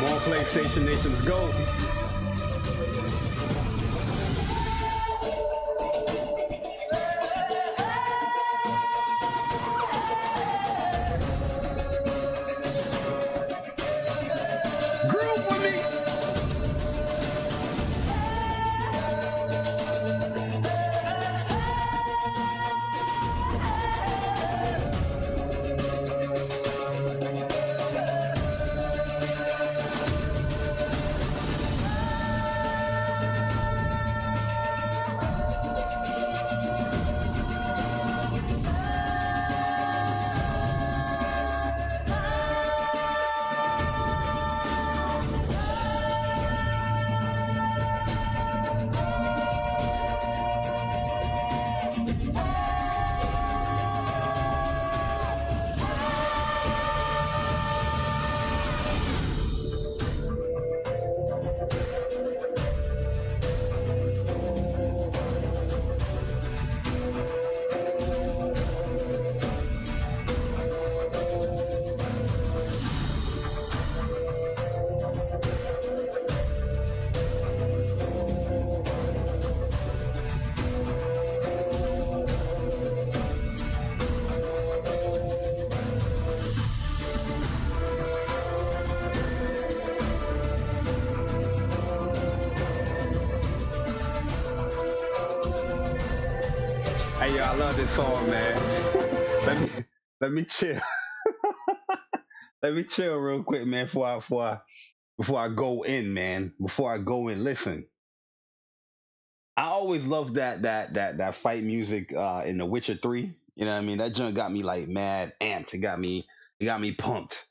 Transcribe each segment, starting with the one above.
Come on, PlayStation Nation, let's go. Hey, yo, I love this song, man. Let me chill. Let me chill real quick, man, before I go in, man. Before I go in, listen. I always love that fight music in The Witcher 3. You know what I mean? That joint got me like mad amped. It got me pumped.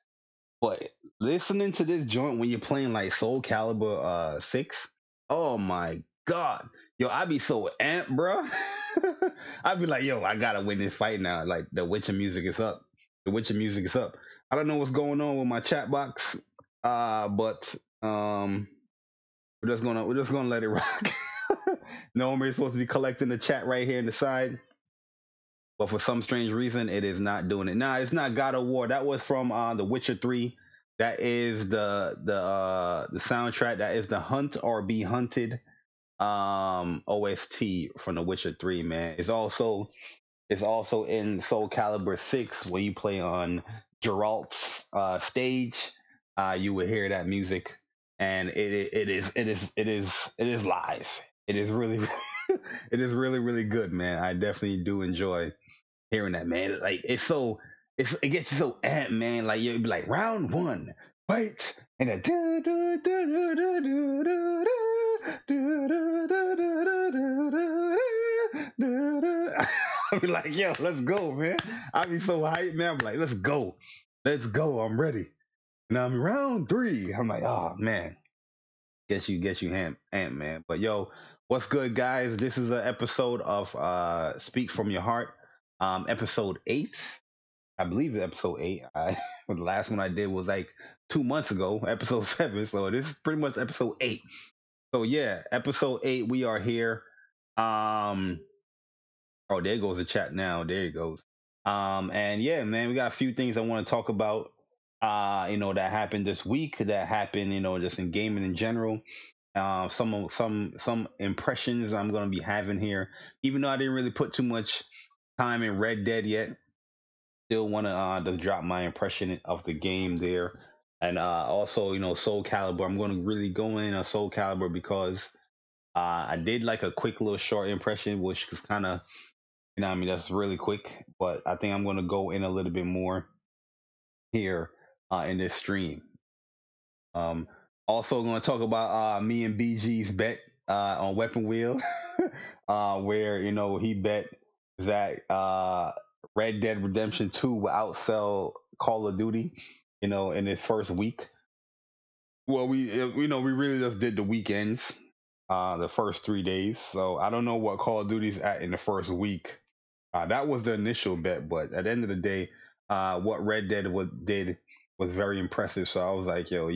But listening to this joint when you're playing like Soul Calibur 6, oh my god. Yo, I be so amped, bro. I'd be like, yo, I gotta win this fight now. Like the Witcher music is up. The Witcher music is up. I don't know what's going on with my chat box. But we're just gonna let it rock. Normally supposed to be collecting the chat right here in the side. But for some strange reason, it is not doing it. Nah, it's not God of War. That was from The Witcher 3. That is the soundtrack. That is the Hunt or Be Hunted OST from The Witcher 3, man. It's also in Soul Calibur 6 when you play on Geralt's stage. You will hear that music, and it is live. It is really it is really really good, man. I definitely do enjoy hearing that, man. Like it gets you so amped, man. Like you'll be like round one, fight, and then I'll be like, yo, let's go, man. I'll be so hyped, man. I'm like, let's go. I'm ready. Now I'm round three. I'm like, oh man, get you amped, man. But yo, what's good, guys? This is an episode of Speak from Your Heart, episode 8. I believe it's episode 8. The last one I did was like 2 months ago, episode 7. So this is pretty much episode 8. So yeah, episode 8. We are here. Oh, there goes the chat now. There it goes. And yeah, man, we got a few things I want to talk about. That happened this week. That happened, just in gaming in general. Some impressions I'm gonna be having here. Even though I didn't really put too much time in Red Dead yet, still want to just drop my impression of the game there. And also, Soul Calibur. I'm going to really go in on Soul Calibur because I did like a quick little short impression, which was kind of, that's really quick. But I think I'm going to go in a little bit more here in this stream. Also, going to talk about me and BG's bet on Weapon Wheel, where he bet that Red Dead Redemption 2 will outsell Call of Duty, in its first week. Well, we really just did the weekends, the first 3 days. So I don't know what Call of Duty's at in the first week. That was the initial bet, but at the end of the day, what Red Dead did was very impressive. So I was like, yo,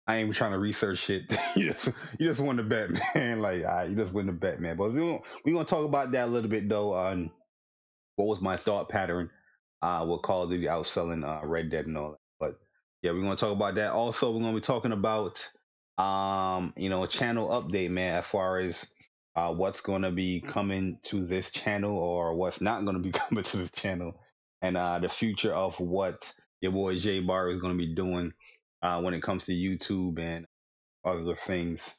I ain't trying to research shit. you just won the bet, man. Like, you just win the bet, man. But we're gonna talk about that a little bit though. On what was my thought pattern with Call of Duty outselling Red Dead and all that. But Yeah, we're gonna talk about that. Also, we're gonna be talking about a channel update, man, as far as what's gonna be coming to this channel or what's not gonna be coming to this channel, and the future of what your boy Jay Bar is gonna be doing when it comes to YouTube and other things,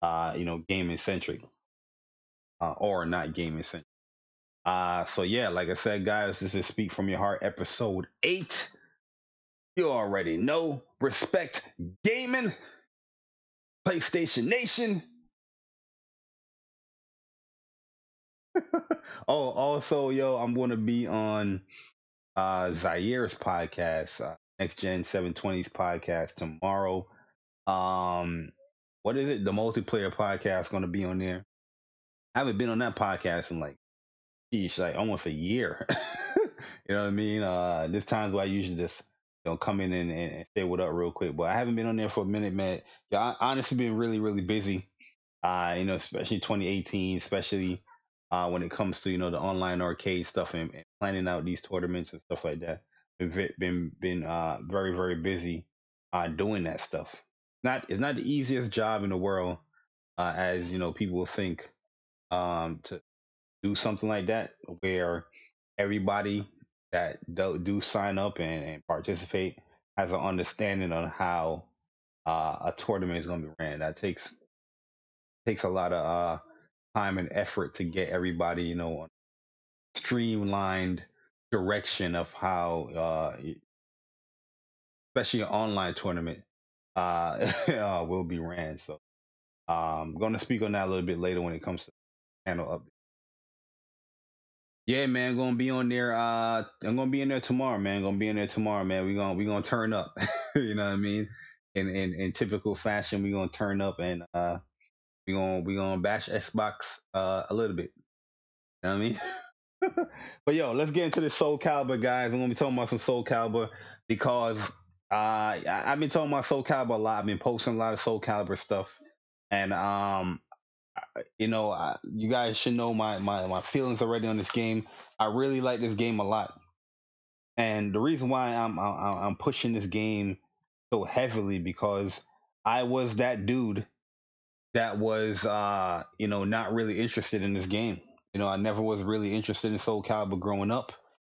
gaming centric or not gaming centric. So yeah, like I said, guys, this is Speak from Your Heart, episode 8. You already know. Respect gaming, PlayStation Nation. Oh, also, yo, I'm going to be on Zaire's podcast, Next Gen 720's podcast tomorrow. What is it? The multiplayer podcast going to be on there. I haven't been on that podcast in like, geez, like almost a year. You know what I mean? There's times where I usually just come in and say what up real quick, but I haven't been on there for a minute, man. Yeah, I honestly been really, really busy. Especially 2018, especially when it comes to the online arcade stuff and planning out these tournaments and stuff like that. Been very, very busy doing that stuff. It's not the easiest job in the world, as people think, to do something like that, where everybody that do sign up and participate has an understanding on how a tournament is going to be ran. That takes a lot of time and effort to get everybody, on streamlined direction of how, especially an online tournament, will be ran. So, I'm going to speak on that a little bit later when it comes to channel update. Yeah, man, gonna be on there. I'm gonna be in there tomorrow, man. Gonna be in there tomorrow, man. We gonna turn up. You know what I mean? In typical fashion, we gonna turn up and we gonna bash Xbox a little bit. You know what I mean? But yo, let's get into the SoulCalibur, guys. I'm gonna be talking about some SoulCalibur because I've been talking about SoulCalibur a lot. I've been posting a lot of SoulCalibur stuff, and you guys should know my feelings already on this game. I really like this game a lot, and the reason why I'm pushing this game so heavily because I was that dude that was not really interested in this game. I never was really interested in Soul Calibur growing up.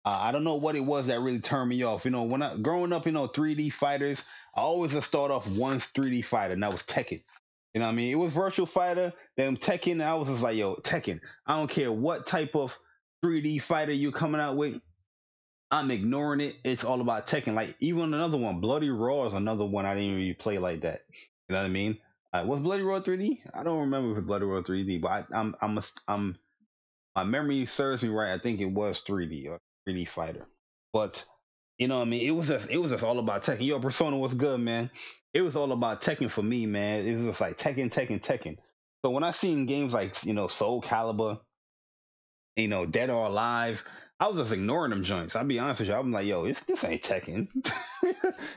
I don't know what it was that really turned me off. When I growing up, 3D fighters, I always just start off one 3D fighter, and that was Tekken. You know what I mean? It was Virtual Fighter, then Tekken, and I was just like, yo, Tekken. I don't care what type of 3D fighter you're coming out with. I'm ignoring it. It's all about Tekken. Like even another one, Bloody Raw is another one I didn't really play like that. You know what I mean? Was Bloody Raw 3D? I don't remember if it's Bloody Raw 3D, but I'm my memory serves me right. I think it was 3D or 3D fighter. But you know what I mean? It was just all about Tekken. Yo, Persona was good, man. It was all about Tekken for me, man. It was just like Tekken, Tekken, Tekken. So when I seen games like Soul Calibur, Dead or Alive, I was just ignoring them joints. I'll be honest with you. I'm like, yo, this ain't Tekken. You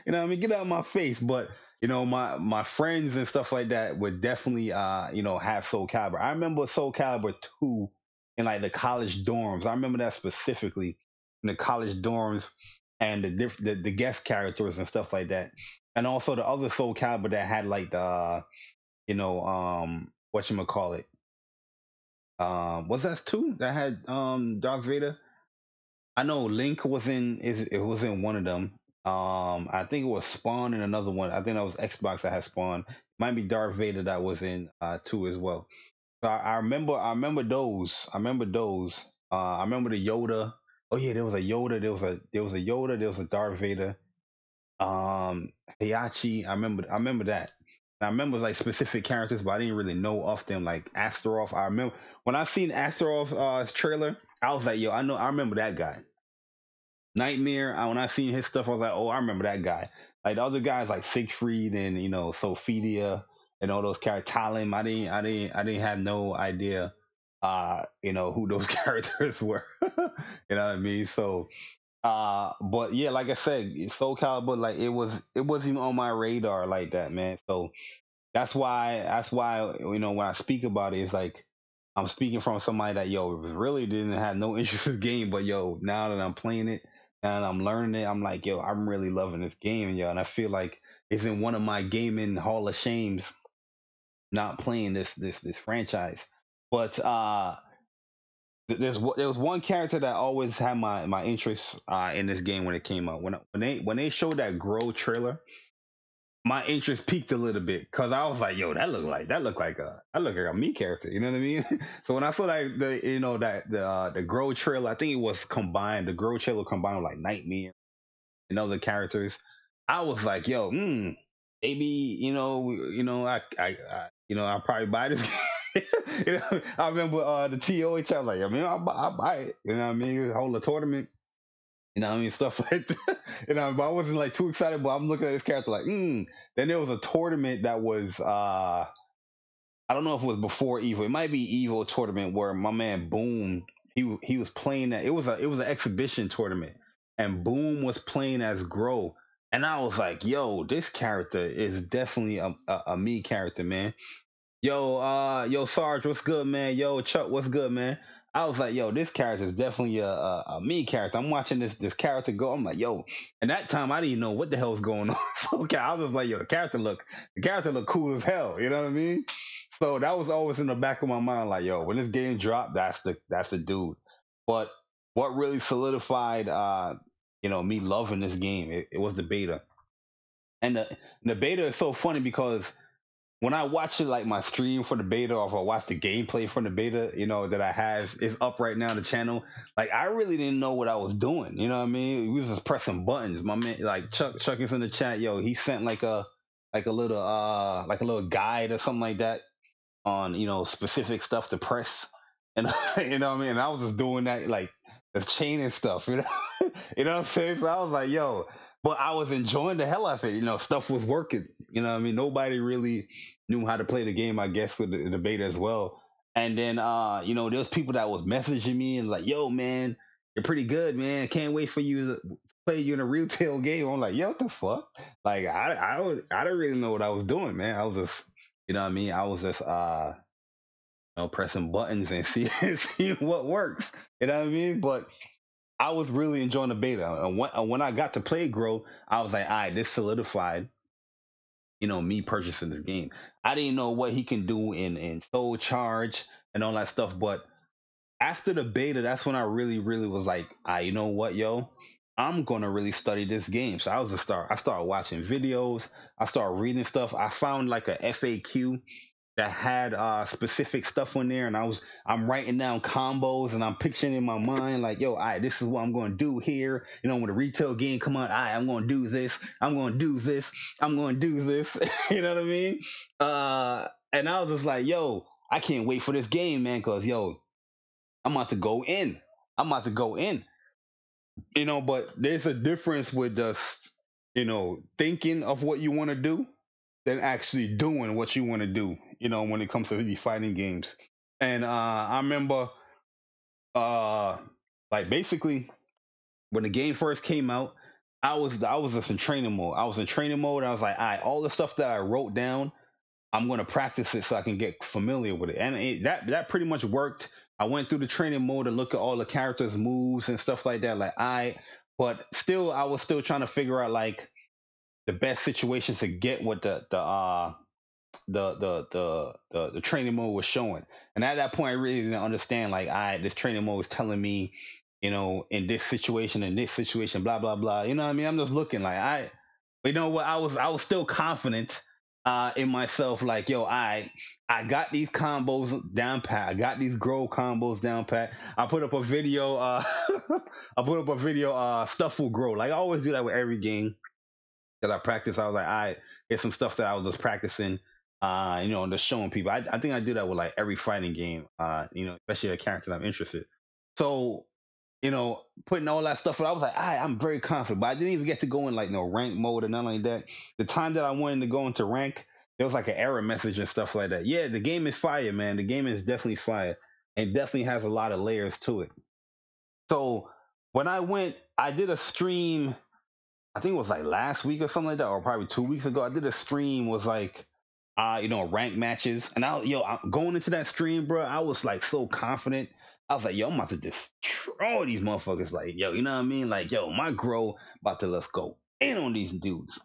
know what I mean? Get out of my face. But, my friends and stuff like that would definitely, have Soul Calibur. I remember Soul Calibur 2 in like the college dorms. I remember that specifically in the college dorms and the guest characters and stuff like that. And also the other Soul Calibur that had like the, whatchamacallit, was that two that had Darth Vader? I know Link it was in one of them. I think it was Spawn in another one. I think that was Xbox that had Spawn. Might be Darth Vader that was in two as well. So I remember those. I remember those. I remember the Yoda. Oh yeah, there was a Yoda. There was a Yoda. There was a Darth Vader. Heihachi. I remember that. And I remember like specific characters, but I didn't really know of them. Like Astaroth. I remember when I seen Astaroth trailer, I was like, yo, I remember that guy. Nightmare. When I seen his stuff, I was like, oh, I remember that guy. Like the other guys, like Siegfried and Sophia and all those characters. Talim. I didn't have no idea. Who those characters were. You know what I mean? So, but yeah, like I said, Soul Calibur, like it wasn't even on my radar like that, man. So that's why when I speak about it, it's like I'm speaking from somebody that was really didn't have no interest in the game, but now that I'm playing it, and I'm learning it. I'm like, yo, I'm really loving this game, yo, and I feel like it's in one of my gaming hall of shames not playing this franchise. But there was one character that always had my interest in this game when it came out. When they showed that Grow trailer, my interest peaked a little bit because I was like, yo, that looked like a me character. You know what I mean? So when I saw that the Grow trailer, I think it was combined. The Grow trailer combined with like Nightmare and other characters. I was like, yo, maybe I'll probably buy this. I remember the TOH. I was like, I mean, I'll buy it. You know what I mean? Hold a tournament. You know what I mean? Stuff like that. But I wasn't like too excited. But I'm looking at this character like, Then there was a tournament that was I don't know if it was before Evo. It might be Evo tournament where my man Boom he was playing that. It was an exhibition tournament, and Boom was playing as Grow, and I was like, yo, this character is definitely a me character, man. Yo, Sarge, what's good, man? Yo, Chuck, what's good, man? I was like, yo, this character is definitely a me character. I'm watching this character go. I'm like, yo, and that time I didn't know what the hell was going on. So okay, I was just like, yo, the character look cool as hell. You know what I mean? So that was always in the back of my mind, like, yo, when this game dropped, that's the dude. But what really solidified, me loving this game, it was the beta, and the beta is so funny because when I watch it, like my stream for the beta, or if I watch the gameplay from the beta, that I have is up right now on the channel. Like I really didn't know what I was doing. You know what I mean? We was just pressing buttons. My man, like Chuck is in the chat. Yo, he sent like a little guide or something like that on specific stuff to press, and you know what I mean. And I was just doing that like the chain and stuff. You know what I'm saying. So I was like, yo, but I was enjoying the hell out of it. Stuff was working. You know what I mean. Nobody really knew how to play the game, I guess, with the beta as well. And then there's people that was messaging me and like, yo, man, you're pretty good, man. Can't wait for you to play you in a retail game. I'm like, yo, what the fuck? Like I didn't really know what I was doing, man. I was just you know what I mean? I was just pressing buttons and see what works. You know what I mean? But I was really enjoying the beta. And when I got to play Grow, I was like, all right, this solidified, me purchasing this game. I didn't know what he can do in Soul Charge and all that stuff. But after the beta, that's when I really, really was like, you know what, yo? I'm gonna really study this game. So I started watching videos. I started reading stuff. I found like a FAQ that had specific stuff on there, and I'm writing down combos, and I'm picturing in my mind like, yo, all right, this is what I'm going to do here. When a retail game come out, all right, I'm going to do this, I'm going to do this, I'm going to do this. You know what I mean? And I was just like, yo, I can't wait for this game, man, because yo, I'm about to go in. I'm about to go in. But there's a difference with just thinking of what you want to do than actually doing what you want to do, when it comes to these fighting games. And I remember, uh, like basically when the game first came out, I was just in training mode. I was in training mode. I was like, all right, all the stuff that I wrote down, I'm gonna practice it so I can get familiar with it. And that pretty much worked. I went through the training mode and look at all the characters' moves and stuff like that. But still, I was still trying to figure out like the best situations to get what the training mode was showing. And at that point, I really didn't understand like, this training mode is telling me, in this situation, blah blah blah. You know what I mean? I'm just looking like you know what? I was still confident in myself. Like, yo, I got these combos down pat. I got these grow combos down pat. I put up a video. I put up a video. Stuff will grow. Like I always do that with every game that I practice. I was like, here's some stuff that I was just practicing, and just showing people. I think I do that with like every fighting game, especially a character that I'm interested. So, putting all that stuff, I was like, I'm very confident, but I didn't even get to go in like no rank mode or nothing like that. The time that I wanted to go into rank, there was like an error message and stuff like that. Yeah, the game is fire, man. The game is definitely fire and definitely has a lot of layers to it. So when I did a stream, I think it was like last week or something like that, or probably 2 weeks ago. I did a stream with like, rank matches, and going into that stream, bro, I was like so confident. I was like, yo, I'm about to destroy these motherfuckers. Like, yo, you know what I mean? Like, yo, my grow about to let's go in on these dudes.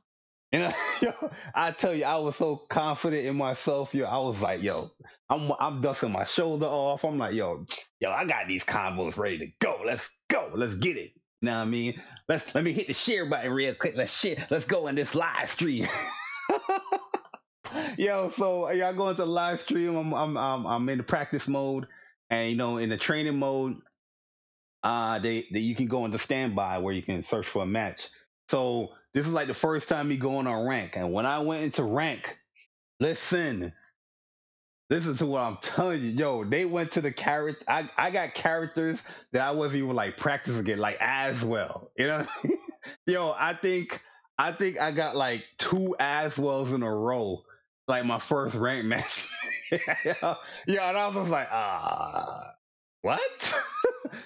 And yo, I tell you, I was so confident in myself. Yo, I was like, yo, I'm dusting my shoulder off. I'm like, yo, I got these combos ready to go. Let's go. Let's get it. You know what I mean? Let me hit the share button real quick. Let's go in this live stream. Yo, so y'all going to the live stream. I'm in the practice mode, and in the training mode, they you can go into standby where you can search for a match. So this is like the first time me going on rank, and when I went into rank, listen, listen to what I'm telling you, yo. They went to the character. I got characters that I wasn't even like practicing again, like as well. You know, yo. I think I got like two as wells in a row, like my first rank match. Yeah, and I was just like, what?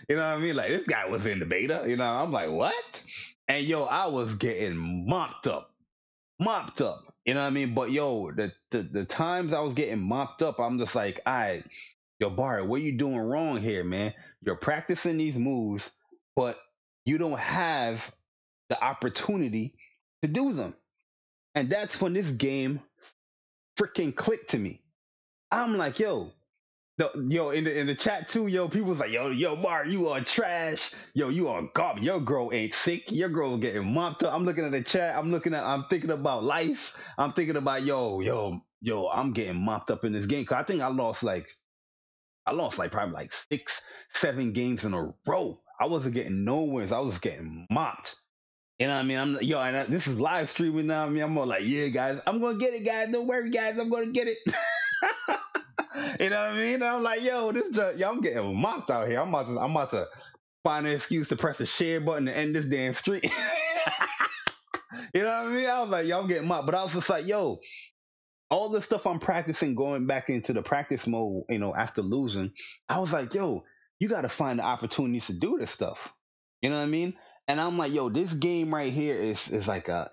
You know what I mean? Like this guy was in the beta. I'm like, what? And yo, I was getting mopped up. You know what I mean? But yo, the times I was getting mopped up, I'm just like, all right, yo, Bari, what you doing wrong here, man? You're practicing these moves, but you don't have the opportunity to do them. And that's when this game freaking clicked to me. I'm like, yo, yo, in the chat too, yo, people was like, yo, Bar, you are trash. Yo, you are garbage. Your girl ain't sick. Your girl getting mopped up. I'm looking at the chat. I'm thinking about life. I'm thinking about yo, I'm getting mopped up in this game. Cause I think I lost like probably like 6, 7 games in a row. I wasn't getting no wins. I was getting mopped. You know what I mean? This is live streaming now. I mean, I'm more like, yeah, guys, I'm gonna get it, guys. Don't worry, guys, I'm gonna get it. You know what I mean? And I'm like, yo, I'm getting mocked out here. I'm about to find an excuse to press the share button to end this damn stream. You know what I mean? I was like, yo, I'm getting mocked. But I was just like, yo, all the stuff I'm practicing going back into the practice mode, after losing, I was like, yo, you got to find the opportunities to do this stuff. You know what I mean? And I'm like, yo, this game right here is like a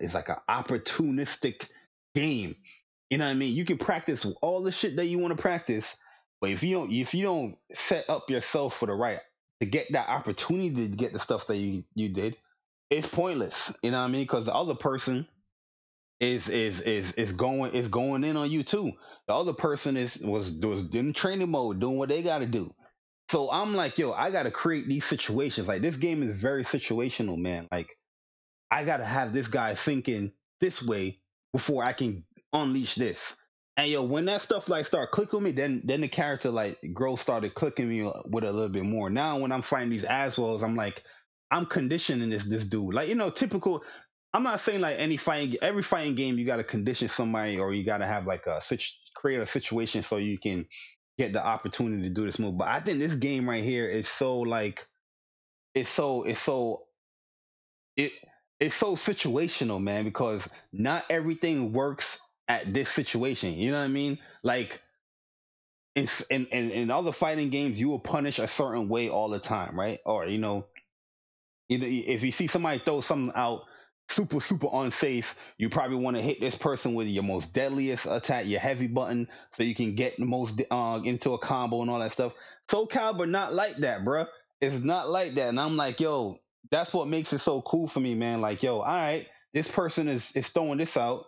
opportunistic game. You know what I mean? You can practice all the shit that you want to practice, but if you don't set up yourself for the right to get that opportunity to get the stuff that you did, it's pointless. You know what I mean? Because the other person is going in on you too. The other person was in training mode doing what they got to do. So I'm like, yo, I got to create these situations. Like this game is very situational, man. Like I got to have this guy thinking this way before I can unleash this. And yo, when that stuff like start clicking with me, then the character like growth started clicking me with a little bit more. Now when I'm fighting these assholes, I'm like, I'm conditioning this dude. Like typical. I'm not saying like every fighting game you got to condition somebody or you got to have like create a situation so you can get the opportunity to do this move. But I think this game right here is so like it it's so situational, man, because not everything works at this situation. You know what I mean? Like in other fighting games, you will punish a certain way all the time, right? Or if you see somebody throw something out super super unsafe, you probably want to hit this person with your most deadliest attack, your heavy button, so you can get the most into a combo and all that stuff. SoulCalibur not like that, bruh. It's not like that, and I'm like, yo, that's what makes it so cool for me, man. Like, yo, all right, this person is throwing this out.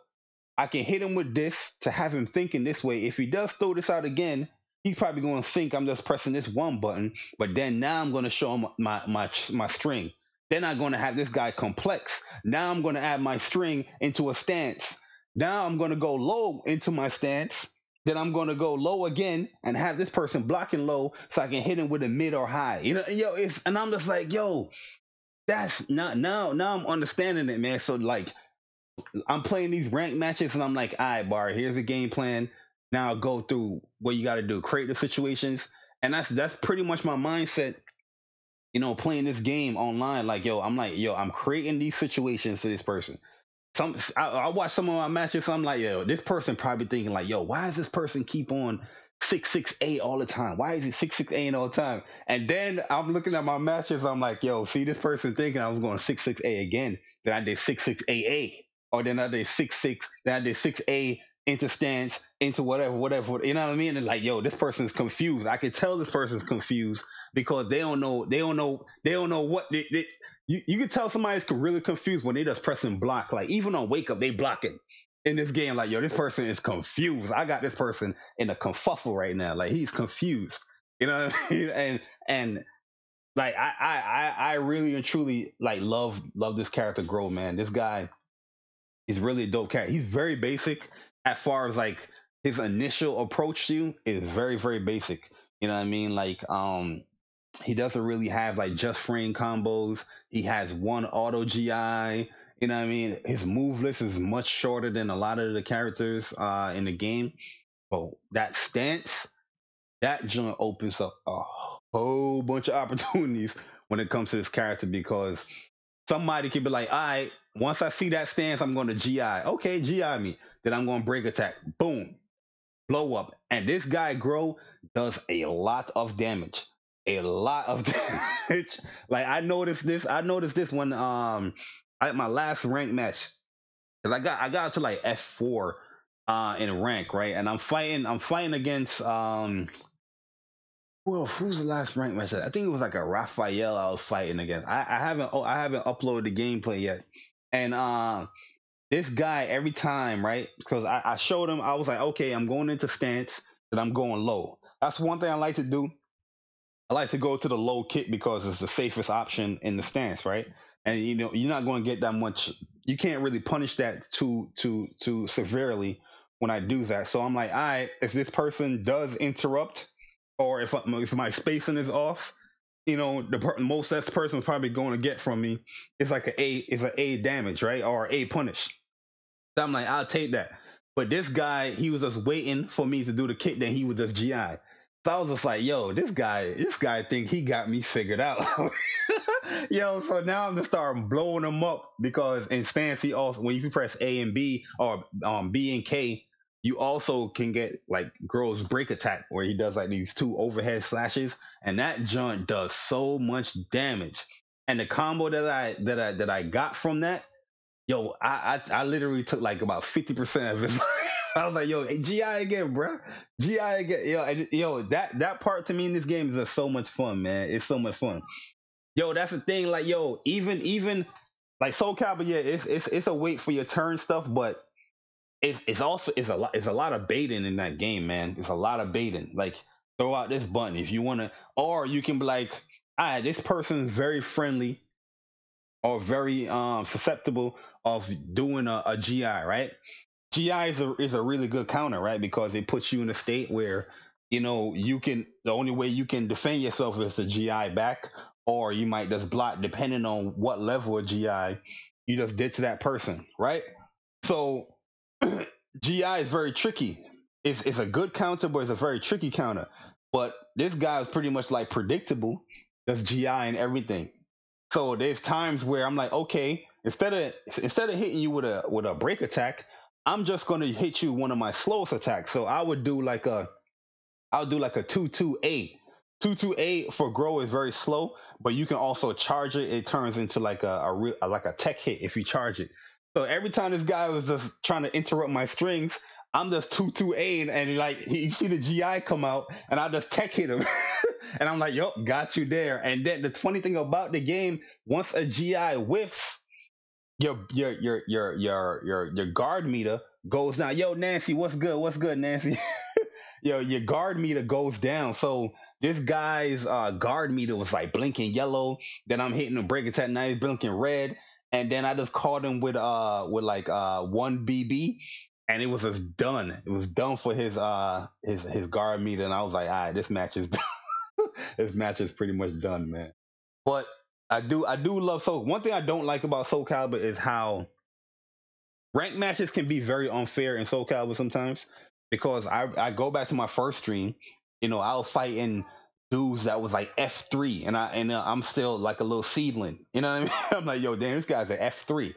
I can hit him with this to have him thinking this way. If he does throw this out again, he's probably going to think I'm just pressing this one button. But then now I'm going to show him my string. Then I'm going to have this guy complex. Now I'm going to add my string into a stance. Now I'm going to go low into my stance. Then I'm going to go low again and have this person blocking low so I can hit him with a mid or high. And I'm just like, yo, that's not now I'm understanding it, man. So like I'm playing these ranked matches and I'm like, all right, Bar, here's a game plan. Now go through what you got to do, create the situations. And that's pretty much my mindset, playing this game online. Like, yo, I'm creating these situations to this person. I watch some of my matches. I'm like, yo, this person probably thinking like, yo, why does this person keep on 6-6-8 all the time? Why is he 6-6-8 all the time? And then I'm looking at my matches. I'm like, yo, see this person thinking I was going 6-6-8 again. Then I did 6-6-8-8, or then I did 6-6. Then I did 6-A into stance into whatever. You know what I mean? And like, yo, this person's confused. I can tell this person's confused because they don't know what you can tell somebody's really confused when they just pressing block. Like even on wake up, they blocking in this game. Like yo, this person is confused. I got this person in a confuffle right now. Like he's confused. You know what I mean? And like I really and truly like love this character grow, man. This guy is really a dope character. He's very basic as far as like his initial approach to you is very, very basic. You know what I mean? Like he doesn't really have like just frame combos. He has one auto GI. You know what I mean? His move list is much shorter than a lot of the characters in the game. But that stance, that joint opens up a whole bunch of opportunities when it comes to this character because somebody could be like, all right, once I see that stance, I'm going to GI. Okay, GI me. Then I'm going to break attack. Boom. Blow up. And this guy, Grow, does a lot of damage. A lot of damage. Like I noticed this when at my last rank match. Cause I got to like F4 in rank, right? And I'm fighting against well, who's the last rank match? I think it was like a Raphael I was fighting against. I haven't uploaded the gameplay yet. And this guy every time, right? Because I showed him, I was like, okay, I'm going into stance, and I'm going low. That's one thing I like to do. I like to go to the low kick because it's the safest option in the stance, right? And you know you're not going to get that much. You can't really punish that too severely when I do that. So I'm like, all right, if this person does interrupt, or if my spacing is off, you know, most that person's probably going to get from me is like a damage, right, or a punish. So I'm like, I'll take that. But this guy, he was just waiting for me to do the kick, then he would just GI. So I was just like, yo, this guy think he got me figured out. Yo, so now I'm gonna start blowing him up because in stance he also when you press A and B or B and K, you also can get like Girl's break attack where he does like these two overhead slashes, and that joint does so much damage. And the combo that I got from that, yo, I literally took like about 50% of it. I was like, yo, hey, GI again, bro. GI again. Yo, yo, that part to me in this game is just so much fun, man. It's so much fun. Yo, that's the thing. Like, yo, even like Soul Calibur, yeah, it's a wait for your turn stuff, but it's also it's a lot of baiting in that game, man. It's a lot of baiting. Like, throw out this button if you wanna, or you can be like, all right, this person's very friendly or very susceptible of doing a GI, right? GI is a really good counter, right? Because it puts you in a state where the only way you can defend yourself is to GI back, or you might just block depending on what level of GI you just did to that person, right? So GI is very tricky. It's a good counter, but it's a very tricky counter. But this guy is pretty much like predictable. That's GI and everything. So there's times where I'm like, okay, instead of hitting you with a break attack, I'm just gonna hit you one of my slowest attacks. So I'll do like a 2-2-8. 2-2-8 for grow is very slow, but you can also charge it. It turns into like like a tech hit if you charge it. So every time this guy was just trying to interrupt my strings, I'm just 2-2-8 and like you see the GI come out and I just tech hit him. And I'm like, yup, got you there. And then the funny thing about the game, once a GI whiffs, your guard meter goes down. Yo, Nancy, what's good? What's good, Nancy? Yo, your guard meter goes down. So this guy's guard meter was like blinking yellow. Then I'm hitting a break attack. Now he's blinking red. And then I just caught him with like one BB, and it was just done. It was done for his guard meter. And I was like, all right, this match is this match is pretty much done, man. But I do love Soul. One thing I don't like about Soul Calibur is how ranked matches can be very unfair in Soul Calibur sometimes because I go back to my first stream, I was fighting dudes that was like F3 and I'm still like a little seedling. You know what I mean? I'm like, yo, damn, this guy's an F3.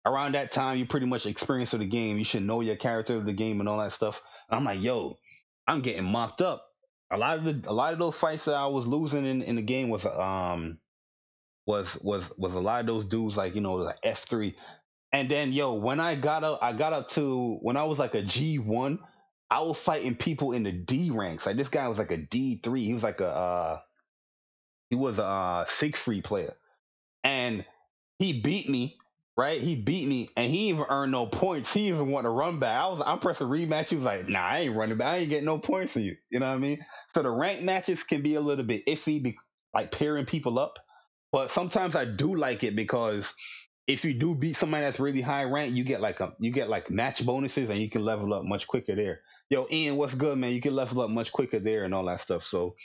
Around that time, you pretty much experience of the game. You should know your character of the game and all that stuff. And I'm like, yo, I'm getting mopped up. A lot of those fights that I was losing in the game was a lot of those dudes like like F3. And then yo, when I got up to when I was like a G1, I was fighting people in the D ranks. Like this guy was like a D3. He was like He was a Siegfried player, and he beat me. Right, he beat me, and he even earned no points. He even want to run back. I'm pressing rematch. He was like, "Nah, I ain't running back. I ain't getting no points from you." You know what I mean? So the ranked matches can be a little bit iffy, like pairing people up. But sometimes I do like it because if you do beat somebody that's really high ranked, you get like match bonuses, and you can level up much quicker there. Yo, Ian, what's good, man? You can level up much quicker there and all that stuff. So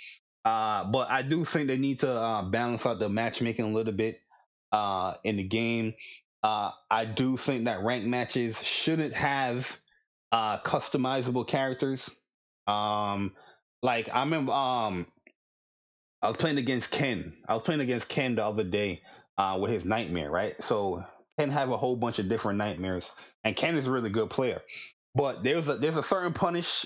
but I do think they need to balance out the matchmaking a little bit in the game. I do think that ranked matches shouldn't have customizable characters. Um, like I remember, I was playing against Ken. I was playing against Ken the other day with his nightmare, right? So Ken have a whole bunch of different nightmares, and Ken is a really good player. But there's a certain punish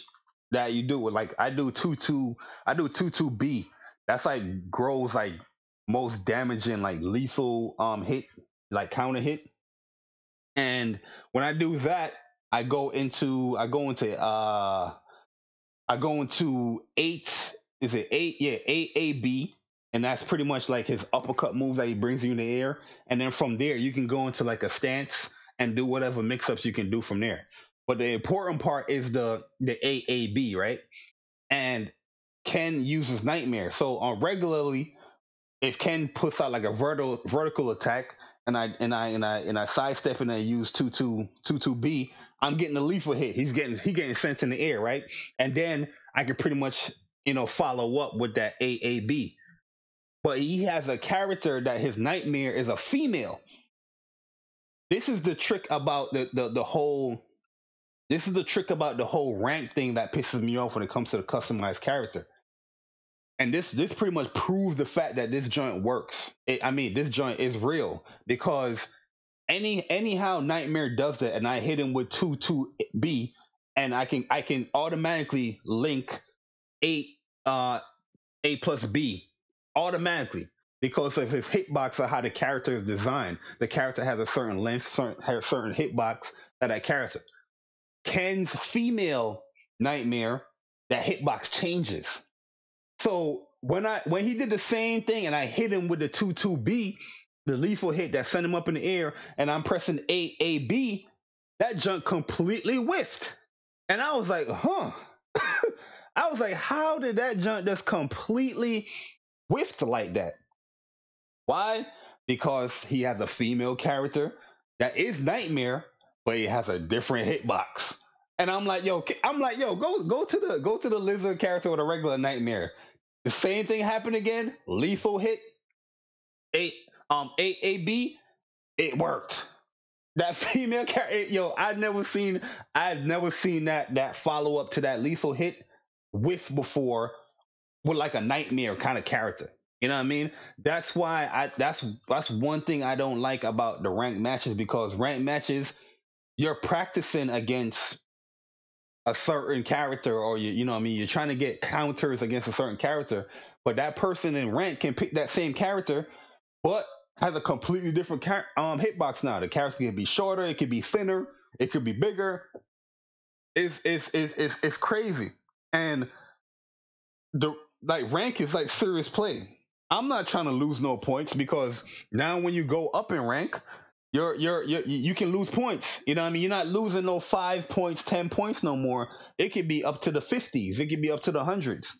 that you do with, like, I do 2-2 B. That's like grows like most damaging, like lethal hit, like counter hit. And when I do that, I go into I go into I go into eight. Is it eight? Yeah, 8 AB, and that's pretty much like his uppercut move that he brings you in the air. And then from there, you can go into like a stance and do whatever mix ups you can do from there. But the important part is the 8 AB, right? And Ken uses Nightmare. So on regularly, if Ken puts out like a vertical attack, and I sidestep and I use 2-2 B, I'm getting a lethal hit. He getting sent in the air, right? And then I can pretty much follow up with that 8 AB. But he has a character that his nightmare is a female. This is the trick about the whole. This is the trick about the whole rank thing that pisses me off when it comes to the customized character. And this pretty much proves the fact that this joint works. I mean, this joint is real because anyhow Nightmare does that, and I hit him with 2-2 B, and I can automatically link 8 A plus B automatically because of his hitbox or how the character is designed. The character has a certain length, has a certain hitbox that character. Ken's female Nightmare, that hitbox changes. So when he did the same thing and I hit him with the 2-2 B, the lethal hit that sent him up in the air, and I'm pressing 8 AB, that junk completely whiffed. And I was like, huh. I was like, how did that junk just completely whiffed like that? Why? Because he has a female character that is Nightmare, but he has a different hitbox. And I'm like, yo, go to the lizard character with a regular Nightmare. The same thing happened again. Lethal hit, 8 AB. It worked. That female character, yo, I've never seen that follow up to that lethal hit with before, with like a Nightmare kind of character. You know what I mean? That's why that's one thing I don't like about the ranked matches, because ranked matches, you're practicing against a certain character, or you know what I mean, you're trying to get counters against a certain character, but that person in rank can pick that same character but has a completely different hitbox. Now the character can be shorter, it could be thinner, it could be bigger. It's crazy. And the like rank is like serious play. I'm not trying to lose no points, because now when you go up in rank, you can lose points. You know what I mean? You're not losing no 5 points, 10 points no more. It could be up to the 50s. It could be up to the hundreds,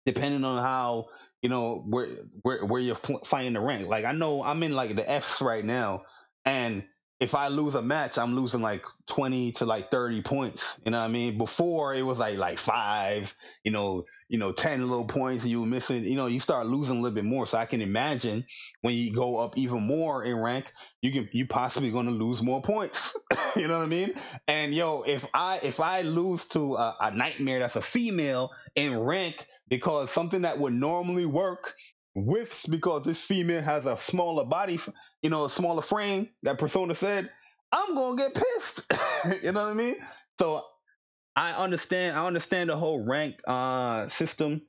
depending on how where you're finding the rank. Like I know I'm in like the Fs right now, and if I lose a match, I'm losing like 20 to like 30 points. You know what I mean? Before it was like 5, 10 little points you were missing. You start losing a little bit more. So I can imagine when you go up even more in rank, you possibly going to lose more points. You know what I mean? And yo, if I lose to a Nightmare that's a female in rank, because something that would normally work whiffs because this female has a smaller body, a smaller frame, that Persona said, I'm gonna get pissed. You know what I mean? So I understand the whole rank system.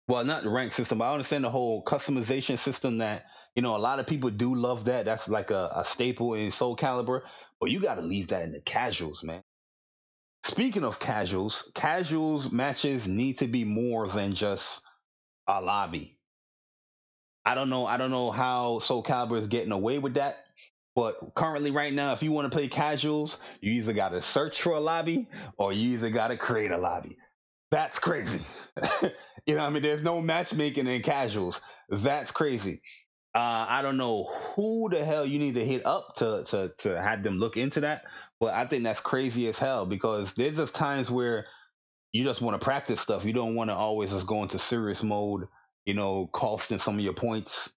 Well, not the rank system, but I understand the whole customization system that, a lot of people do love that. That's like a staple in SoulCalibur. But you gotta leave that in the casuals, man. Speaking of casuals matches need to be more than just a lobby. I don't know how SoulCalibur is getting away with that. But currently, right now, if you want to play casuals, you either got to search for a lobby or you either got to create a lobby. That's crazy. You know what I mean? There's no matchmaking in casuals. That's crazy. I don't know who the hell you need to hit up to have them look into that, but I think that's crazy as hell because there's just times where you just want to practice stuff. You don't want to always just go into serious mode, costing some of your points.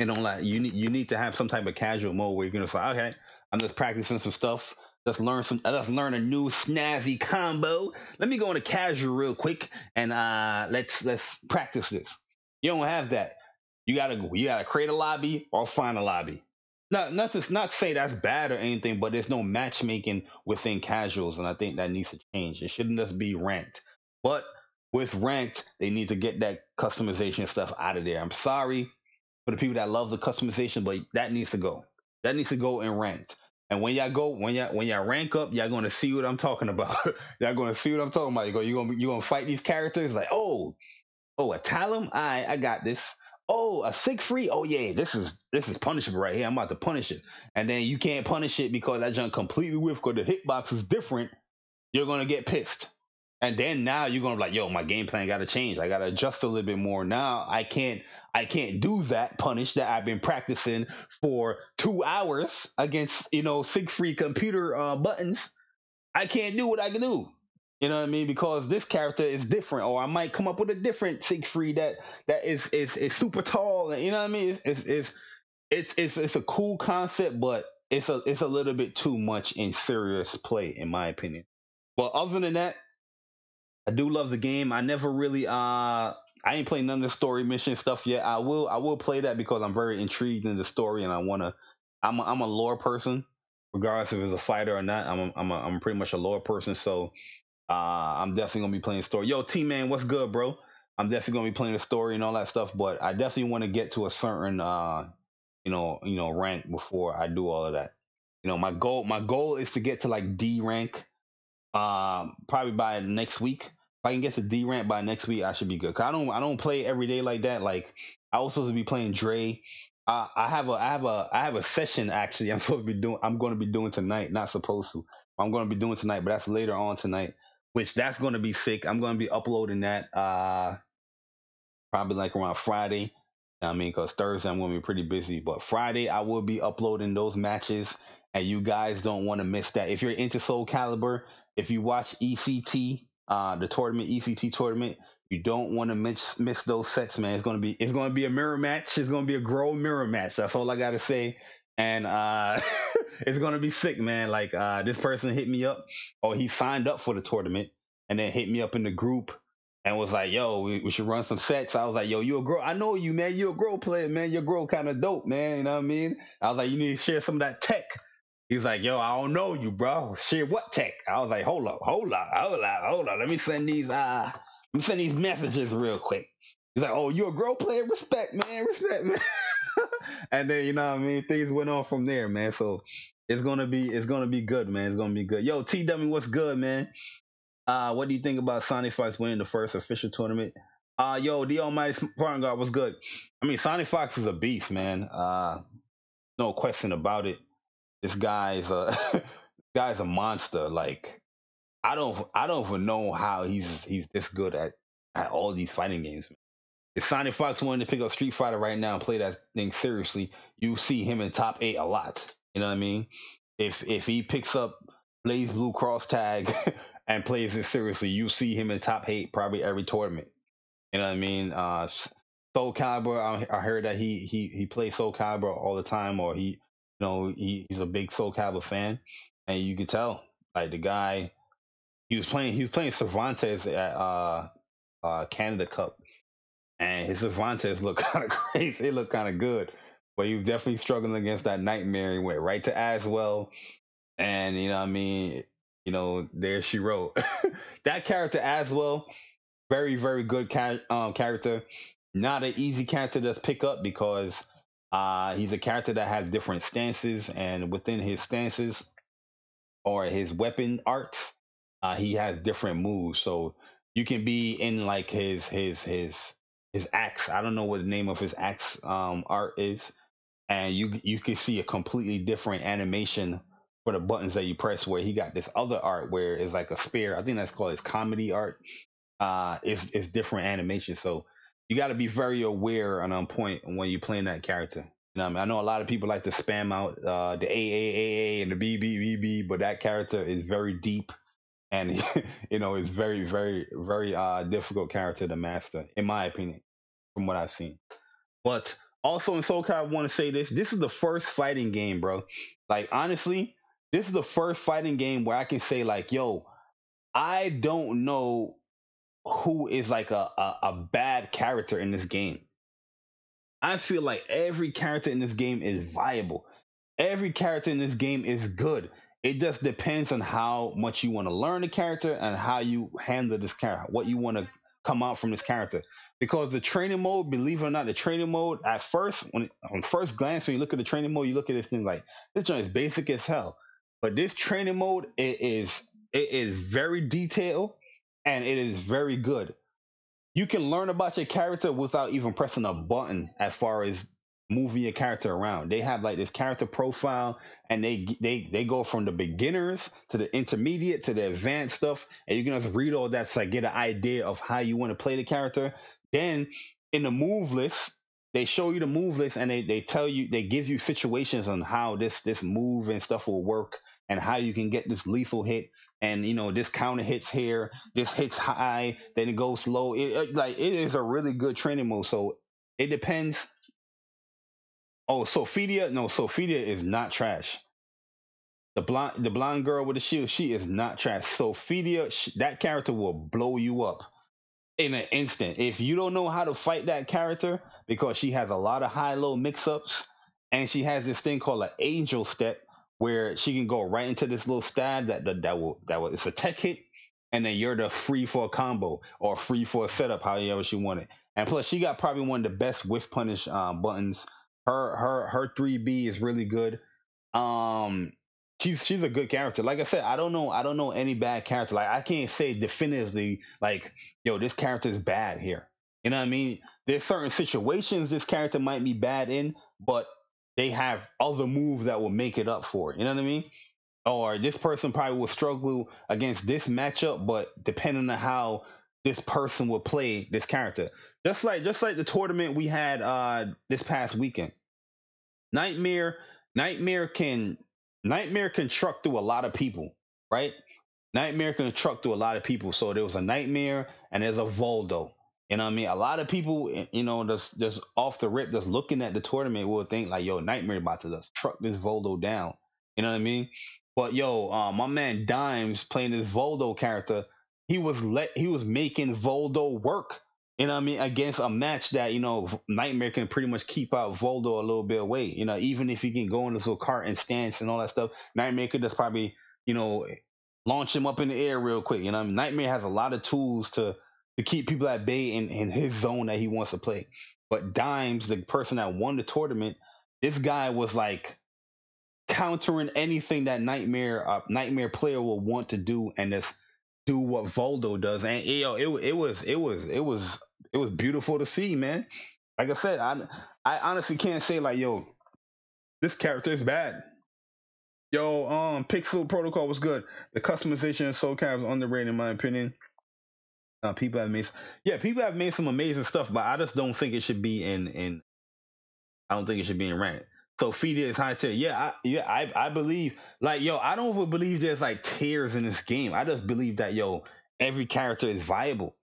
And on like you need to have some type of casual mode where you're gonna say, okay, I'm just practicing some stuff. Let's learn a new snazzy combo. Let me go into casual real quick and let's practice this. You don't have that. You gotta create a lobby or find a lobby. Not to say that's bad or anything, but there's no matchmaking within casuals, and I think that needs to change. It shouldn't just be ranked. But with ranked, they need to get that customization stuff out of there. I'm sorry for the people that love the customization, but that needs to go. That needs to go in ranked. And when y'all rank up, y'all gonna see what I'm talking about. Y'all gonna see what I'm talking about. You're gonna fight these characters like, oh, a Talum? I got this. Oh, a Siegfried? Oh yeah, this is punishable right here. I'm about to punish it. And then you can't punish it because that junk completely whiff because the hitbox is different. You're gonna get pissed. And then now you're gonna be like, yo, my game plan gotta change. I gotta adjust a little bit more. Now I can't do that punish that I've been practicing for 2 hours against, Siegfried computer buttons. I can't do what I can do. You know what I mean? Because this character is different, or I might come up with a different Siegfried that is super tall. You know what I mean? It's a cool concept, but it's a little bit too much in serious play, in my opinion. But other than that, I do love the game. I never really I ain't playing none of the story mission stuff yet. I will play that because I'm very intrigued in the story and I'm a lore person, regardless if it's a fighter or not. I'm pretty much a lore person, so I'm definitely gonna be playing story. Yo, T man, what's good, bro? I'm definitely gonna be playing the story and all that stuff, but I definitely want to get to a certain rank before I do all of that. My goal is to get to like D rank probably by next week. If I can get to D rank by next week, I should be good. 'Cause I don't play every day like that. Like I was supposed to be playing Dre. I have a session actually. I'm going to be doing tonight. Not supposed to. I'm going to be doing tonight, but that's later on tonight. Which that's going to be sick. I'm going to be uploading that probably like around Friday. I mean, because Thursday I'm going to be pretty busy, but Friday I will be uploading those matches, and you guys don't want to miss that. If you're into Soul Calibur, if you watch ECT, the tournament, ECT tournament, you don't want to miss those sets, man. It's gonna be a mirror match. It's gonna be a grow mirror match. That's all I gotta say. And it's gonna be sick, man. Like this person hit me up, or he signed up for the tournament, and then hit me up in the group and was like, "Yo, we should run some sets." I was like, "Yo, you a girl? I know you, man. You a girl player, man. Your girl kind of dope, man. You know what I mean?" I was like, "You need to share some of that tech." He's like, "Yo, I don't know you, bro. Share what tech?" I was like, hold up. Let me send these messages real quick." He's like, "Oh, you a girl player? Respect, man." And then you know what I mean. Things went on from there, man. So it's gonna be good, man. It's gonna be good. Yo, T W, what's good, man? What do you think about Sonic Fox winning the first official tournament? Yo, the Almighty Spartan God was good. I mean, Sonic Fox is a beast, man. No question about it. This guy's a guy's a monster. Like I don't even know how he's this good at all these fighting games. If Sonic Fox wanted to pick up Street Fighter right now and play that thing seriously, you see him in top 8 a lot. You know what I mean? If he picks up Blaze Blue Cross Tag and plays it seriously, you see him in top 8 probably every tournament. You know what I mean? Soul Calibur, I heard that he plays Soul Calibur all the time, or he's a big Soul Calibur fan, and you can tell like the guy he was playing Cervantes at Canada Cup, and his Cervantes look kind of crazy. They look kind of good, but he was definitely struggling against that nightmare. He went right to Aswell, and you know what I mean. There she wrote that character Aswell. Very, very good character. Not an easy character to pick up because he's a character that has different stances, and within his stances or his weapon arts, he has different moves. So you can be in like his his axe. I don't know what the name of his axe art is, and you can see a completely different animation for the buttons that you press. Where he got this other art where it's like a spear. I think that's called his comedy art. It's different animation, so you got to be very aware and on point when you're playing that character. You know what I mean? I know a lot of people like to spam out the AAAA and the BBBB, but that character is very deep and it's very difficult character to master, in my opinion, from what I've seen. But also in SoulCal, I want to say this: this is the first fighting game, bro. Like honestly, this is the first fighting game where I can say like, yo, I don't know who is like a bad character in this game. I feel like every character in this game is viable. Every character in this game is good. It just depends on how much you want to learn the character and how you handle this character, what you want to come out from this character. Because the training mode, believe it or not, the training mode at first, on first glance, when you look at the training mode, you look at this thing like this joint is basic as hell. But this training mode, it is very detailed and it is very good. You can learn about your character without even pressing a button as far as moving your character around. They have like this character profile and they go from the beginners to the intermediate to the advanced stuff, and you can just read all that to like get an idea of how you want to play the character. Then in the move list, they show you the move list and they tell you, they give you situations on how this move and stuff will work and how you can get this lethal hit, and this counter hits here, this hits high, then it goes low. It is a really good training mode. So it depends. Oh, Sophia, no, Sophia is not trash. The blonde girl with the shield, she is not trash. Sophia, that character will blow you up in an instant. If you don't know how to fight that character, because she has a lot of high-low mix-ups, and she has this thing called an angel step, where she can go right into this little stab that will it's a tech hit, and then you're the free for a combo or free for a setup, however she want it. And plus, she got probably one of the best whiff punish buttons. Her 3B is really good. Um, she's a good character. Like I said, I don't know any bad character. Like I can't say definitively like, yo, this character is bad here. You know what I mean? There's certain situations this character might be bad in, but they have other moves that will make it up for it. You know what I mean? Or this person probably will struggle against this matchup, but depending on how this person will play this character. Just like the tournament we had this past weekend. Nightmare Nightmare can Nightmare can truck through a lot of people, right? Nightmare can truck through a lot of people. So there was a Nightmare and there's a Voldo. You know what I mean? A lot of people, just off the rip, just looking at the tournament will think like, yo, Nightmare about to just truck this Voldo down. You know what I mean? But yo, my man Dimes playing this Voldo character, he was making Voldo work. You know what I mean? Against a match that, Nightmare can pretty much keep out Voldo a little bit away. Even if he can go in this little cart and stance and all that stuff, Nightmare could just probably, you know, launch him up in the air real quick. Nightmare has a lot of tools to keep people at bay in his zone that he wants to play. But Dimes, the person that won the tournament, this guy was like countering anything that Nightmare player will want to do and just do what Voldo does. And it was beautiful to see, man. Like I said, I honestly can't say like, yo, this character is bad. Yo, Pixel Protocol was good. The customization in SoulCalibur is underrated in my opinion. People have made, yeah, people have made some amazing stuff, but I just don't think it should be in. I don't think it should be in ranked. So Fida is high tier. I believe like, yo, I don't even believe there's like tiers in this game. I just believe that, yo, every character is viable.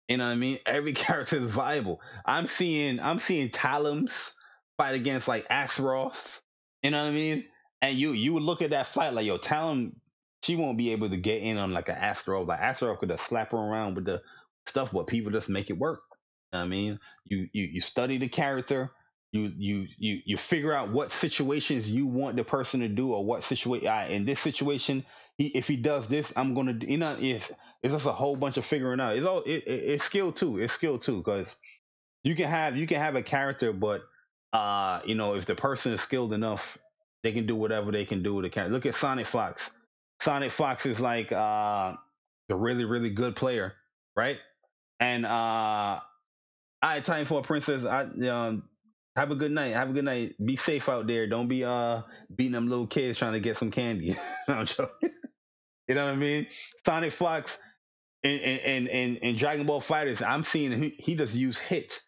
You know what I mean? Every character is viable. I'm seeing Talums fight against like Azeroth. You know what I mean? And you would look at that fight like, yo, Talum, she won't be able to get in on like an Azeroth. Like Azeroth could just slap her around with the stuff, but people just make it work. You know what I mean? You study the character. You figure out what situations you want the person to do, or what situation in this situation, if he does this, I'm gonna, it's just a whole bunch of figuring out. It's skill too. It's skill too, because you can have a character, but if the person is skilled enough, they can do whatever they can do with the character. Look at Sonic Fox. Sonic Fox is like a really really good player, right? And All right, time for a princess. Have a good night. Have a good night. Be safe out there. Don't be beating them little kids trying to get some candy. No, I'm joking. You know what I mean? Sonic Fox and Dragon Ball Fighters. I'm seeing he just use hit.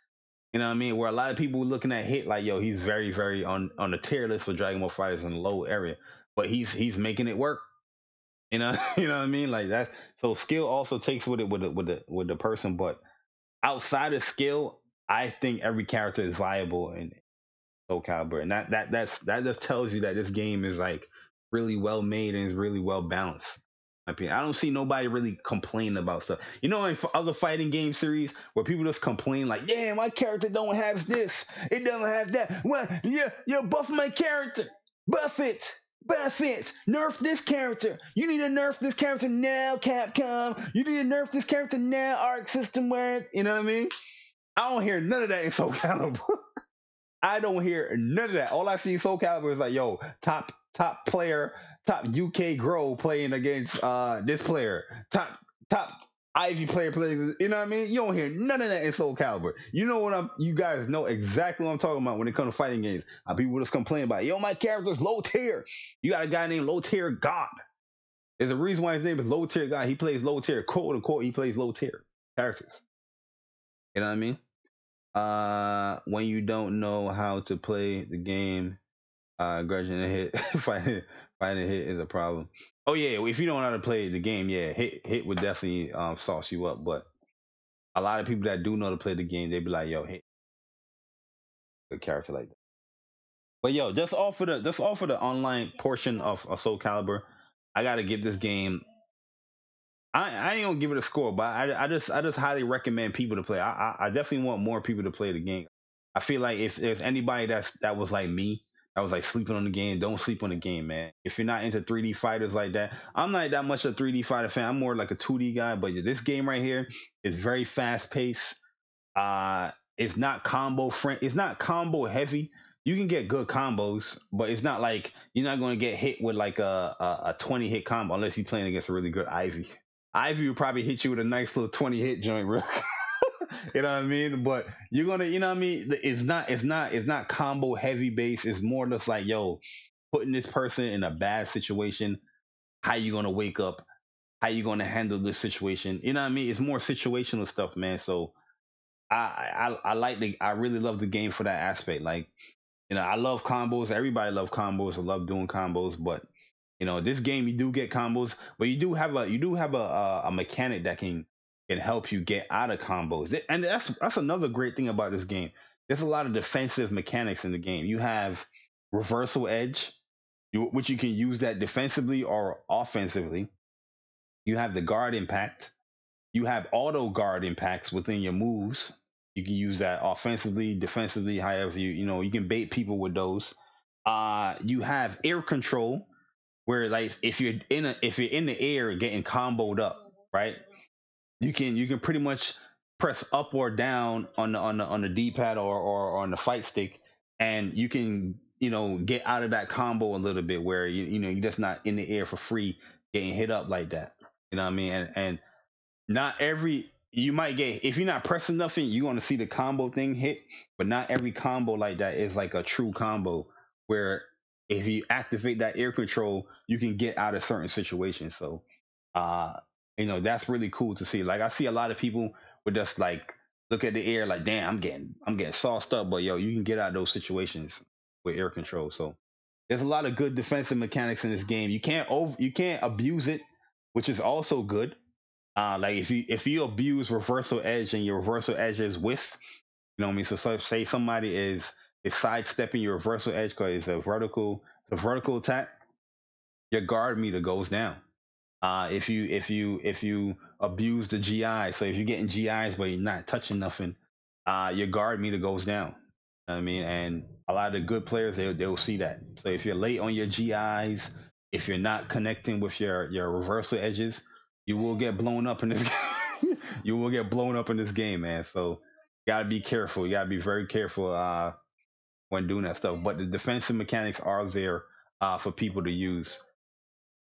You know what I mean? Where a lot of people were looking at hit like, yo, he's very, very on the tier list for Dragon Ball Fighters in the low area, but he's making it work. You know, you know what I mean? Like that. So skill also takes with it with the person, but outside of skill, I think every character is viable in SoulCalibur, and that just tells you that this game is like really well made and is really well balanced. In my opinion. I don't see nobody really complaining about stuff. You know, in other fighting game series where people just complain like, "Yeah, my character don't have this, it doesn't have that." Well, yeah, buff my character, buff it. Buff it. Nerf this character. You need to nerf this character now, Capcom. You need to nerf this character now, Arc System Work. You know what I mean? I don't hear none of that in Soul Calibur. I don't hear none of that. All I see in Soul Calibur is like, yo, top player, top UK Grow playing against this player, top Ivy player playing. You know what I mean? You don't hear none of that in Soul Calibur. You know what I'm? You guys know exactly what I'm talking about when it comes to fighting games. People just complain about, yo, my character's low tier. You got a guy named Low Tier God. There's a reason why his name is Low Tier God. He plays low tier, quote unquote. He plays low tier characters. You know what I mean? When you don't know how to play the game, grudging a hit, fighting a hit is a problem. Oh yeah, if you don't know how to play the game, yeah, hit would definitely sauce you up. But a lot of people that do know how to play the game, they be like, yo, hit a character like that. But yo, just offer the online portion of Soul Calibur. I gotta give this game. I ain't gonna give it a score, but I just highly recommend people to play. I definitely want more people to play the game. I feel like if there's anybody that was like me, that was like sleeping on the game, don't sleep on the game, man. If you're not into 3D fighters like that, I'm not that much a 3D fighter fan. I'm more like a 2D guy. But this game right here is very fast paced. It's not combo friend. It's not combo heavy. You can get good combos, but it's not like you're not going to get hit with like a 20 hit combo unless you're playing against a really good Ivy. Ivy will probably hit you with a nice little 20 hit joint, real. You know what I mean? But you're gonna, you know what I mean? It's not combo heavy base. It's more just like, yo, putting this person in a bad situation. How you gonna wake up? How you gonna handle this situation? You know what I mean? It's more situational stuff, man. So I really love the game for that aspect. Like, I love combos. Everybody love combos. I love doing combos, but this game you do get combos, but you do have a mechanic that can help you get out of combos. And that's another great thing about this game. There's a lot of defensive mechanics in the game. You have reversal edge, which you can use that defensively or offensively. You have the guard impact. You have auto guard impacts within your moves. You can use that offensively, defensively, however you can bait people with those. You have air control, where like if you're in the air getting comboed up, right? You can pretty much press up or down on the D-pad or on the fight stick, and you can get out of that combo a little bit where you're just not in the air for free getting hit up like that. You know what I mean? And not every you might get, if you're not pressing nothing, you're gonna see the combo thing hit, but not every combo like that is like a true combo where if you activate that air control, you can get out of certain situations. So uh that's really cool to see. Like I see a lot of people would just like look at the air like, damn, I'm getting sauced up, but yo, you can get out of those situations with air control. So there's a lot of good defensive mechanics in this game. You can't abuse it, which is also good. Like if you abuse reversal edge and your reversal edge is with, what I mean. So say somebody is sidestepping your reversal edge because it's a vertical attack, your guard meter goes down. If you abuse the GI, so if you're getting GIs but you're not touching nothing, your guard meter goes down. You know what I mean, and a lot of the good players they'll see that. So if you're late on your GIs, if you're not connecting with your reversal edges, you will get blown up in this game. You will get blown up in this game, man. So you gotta be careful. You gotta be very careful when doing that stuff. But the defensive mechanics are there for people to use.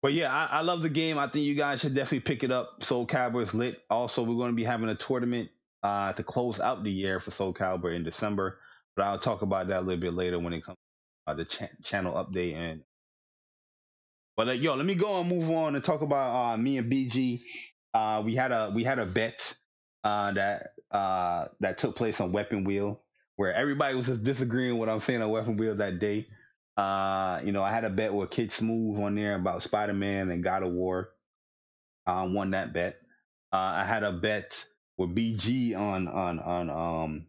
But yeah, I love the game. I think you guys should definitely pick it up. Soul Calibur is lit. Also, we're going to be having a tournament to close out the year for SoulCalibur in December. But I'll talk about that a little bit later when it comes to the channel update. And but yo, let me go and move on and talk about me and BG. We had a bet that took place on Weapon Wheel where everybody was just disagreeing what I'm saying on Weapon Wheel that day. I had a bet with Kid Smooth on there about Spider Man and God of War. Won that bet. I had a bet with BG on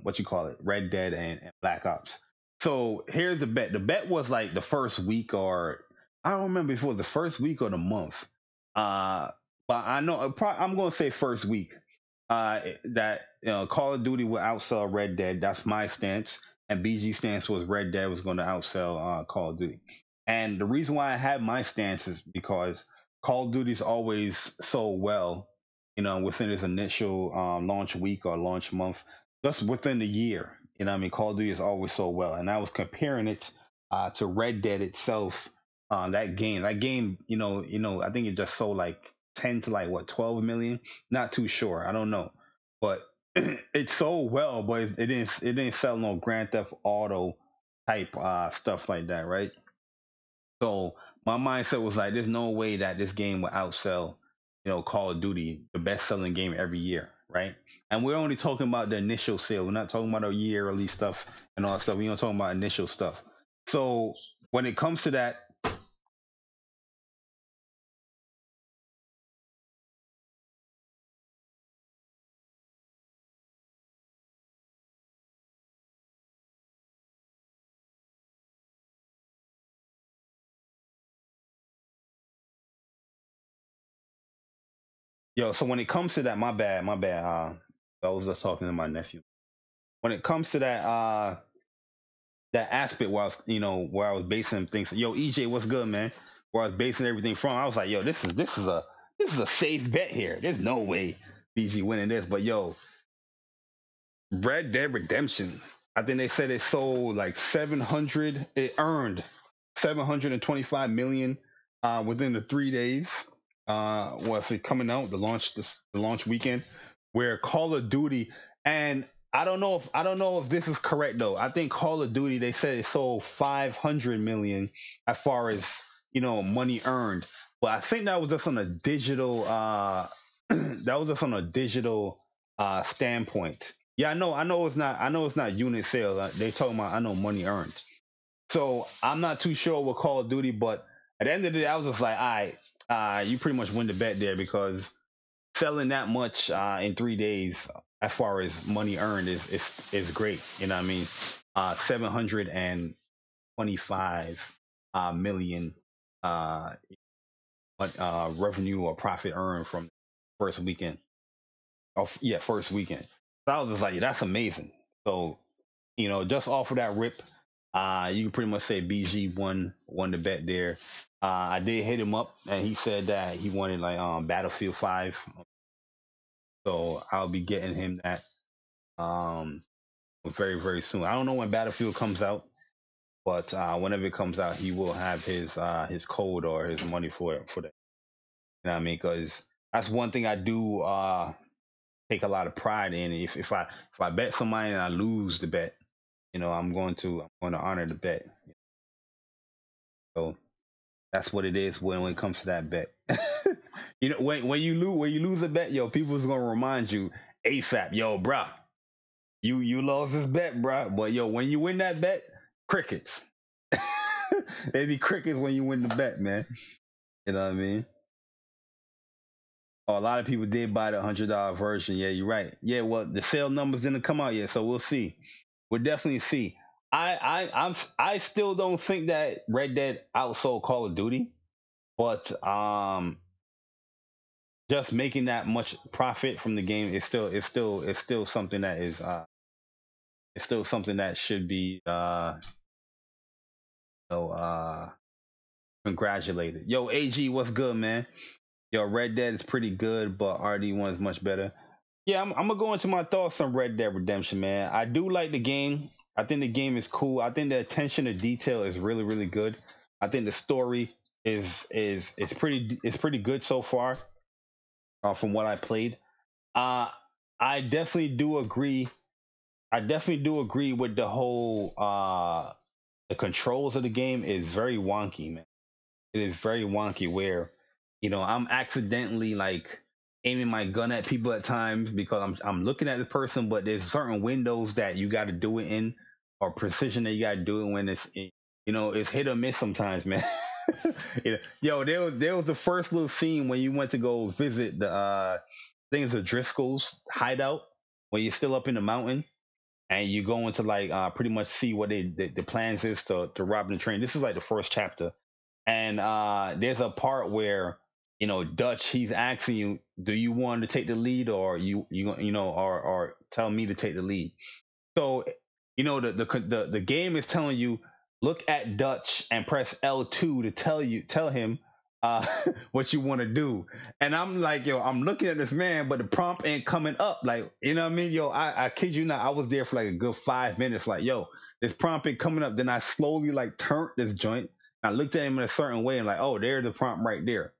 what you call it, Red Dead and Black Ops. So here's the bet. The bet was like the first week, or I don't remember if it was the first week or the month. Uh, but I know I'm going to say first week. That Call of Duty will outsell Red Dead. That's my stance, and BG stance was Red Dead was going to outsell Call of Duty. And the reason why I had my stance is because Call of Duty's always sold well, within its initial launch week or launch month, just within the year. I mean, Call of Duty is always sold well, and I was comparing it to Red Dead itself. That game, I think it just sold like 10 to like what 12 million. Not too sure. I don't know, but it sold well, but it didn't sell no Grand Theft Auto type stuff like that, right? So my mindset was like, there's no way that this game will outsell, Call of Duty, the best selling game every year, right? And we're only talking about the initial sale. We're not talking about the yearly stuff and all that stuff. We're not talking about initial stuff. So when it comes to that, so when it comes to that, my bad. I was just talking to my nephew. When it comes to that aspect where I was basing things. Yo, EJ, what's good, man? Where I was basing everything from, I was like, yo, this is a safe bet here. There's no way BG winning this, but yo, Red Dead Redemption. I think they said it sold like 700. It earned 725 million within the 3 days. Was it coming out the launch weekend? Where Call of Duty, and I don't know if this is correct though. I think Call of Duty, they said it sold 500 million as far as money earned, but I think that was just on a digital that was just on a digital standpoint. Yeah, I know it's not unit sales. They talking about, I know, money earned. So I'm not too sure with Call of Duty, but at the end of the day, I was just like, all right, you pretty much win the bet there because selling that much in 3 days, as far as money earned, is great. You know what I mean? 725 million uh, revenue or profit earned from first weekend. Oh, yeah, first weekend. So I was just like, yeah, that's amazing. So just off of that rip, you can pretty much say BG won the bet there. I did hit him up, and he said that he wanted like Battlefield 5, so I'll be getting him that um very very soon. I don't know when Battlefield comes out, but whenever it comes out, he will have his code or his money for that. You know what I mean? Because that's one thing I do take a lot of pride in. If I bet somebody and I lose the bet, I'm going to honor the bet. So that's what it is when it comes to that bet. When you lose a bet, yo, people's gonna remind you ASAP, yo, bruh, you lost this bet, bruh. But yo, when you win that bet, crickets. They be crickets when you win the bet, man. You know what I mean? Oh, a lot of people did buy the $100 version. Yeah, you're right. Yeah, well, the sale numbers didn't come out yet, so we'll see. We'll definitely see. I still don't think that Red Dead outsold Call of Duty, but just making that much profit from the game is still something that is it's still something that should be you know, uh congratulated. Yo, AG, what's good, man? Yo, Red Dead is pretty good, but RD1 is much better. Yeah, I'm gonna go into my thoughts on Red Dead Redemption, man. I do like the game. I think the game is cool. I think the attention to detail is really, really good. I think the story is pretty good so far, from what I played. Uh, I definitely do agree. I definitely do agree with the whole the controls of the game is very wonky, man. It is very wonky where, I'm accidentally like aiming my gun at people at times because I'm looking at the person, but there's certain windows that you got to do it in, or precision that you got to do it when it's hit or miss sometimes, man. Yo, there was the first little scene when you went to go visit the things of Driscoll's hideout when you're still up in the mountain and you go into like pretty much see what the plans is to rob the train. This is like the first chapter, and there's a part where Dutch he's asking you, do you want to take the lead or or tell me to take the lead? So the game is telling you look at Dutch and press L2 to tell him uh what you want to do. And I'm like, yo, I'm looking at this man, but the prompt ain't coming up. Like, you know what I mean? Yo, I kid you not, I was there for like a good 5 minutes, like, yo, this prompt ain't coming up. Then I slowly like turned this joint. I looked at him in a certain way and like, oh, there's the prompt right there.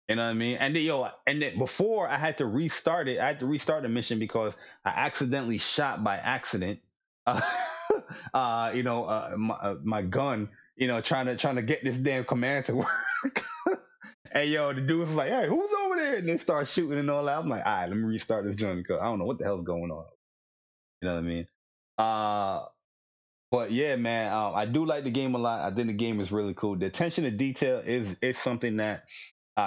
You know what I mean? And then, and then before I had to restart it, I had to restart the mission because I accidentally shot by accident, uh, my gun, trying to get this damn command to work. And yo, the dude was like, "Hey, who's over there?" And they start shooting and all that. I'm like, "All right, let me restart this joint because I don't know what the hell's going on." You know what I mean? Uh, but yeah, man, I do like the game a lot. I think the game is really cool. The attention to detail is something that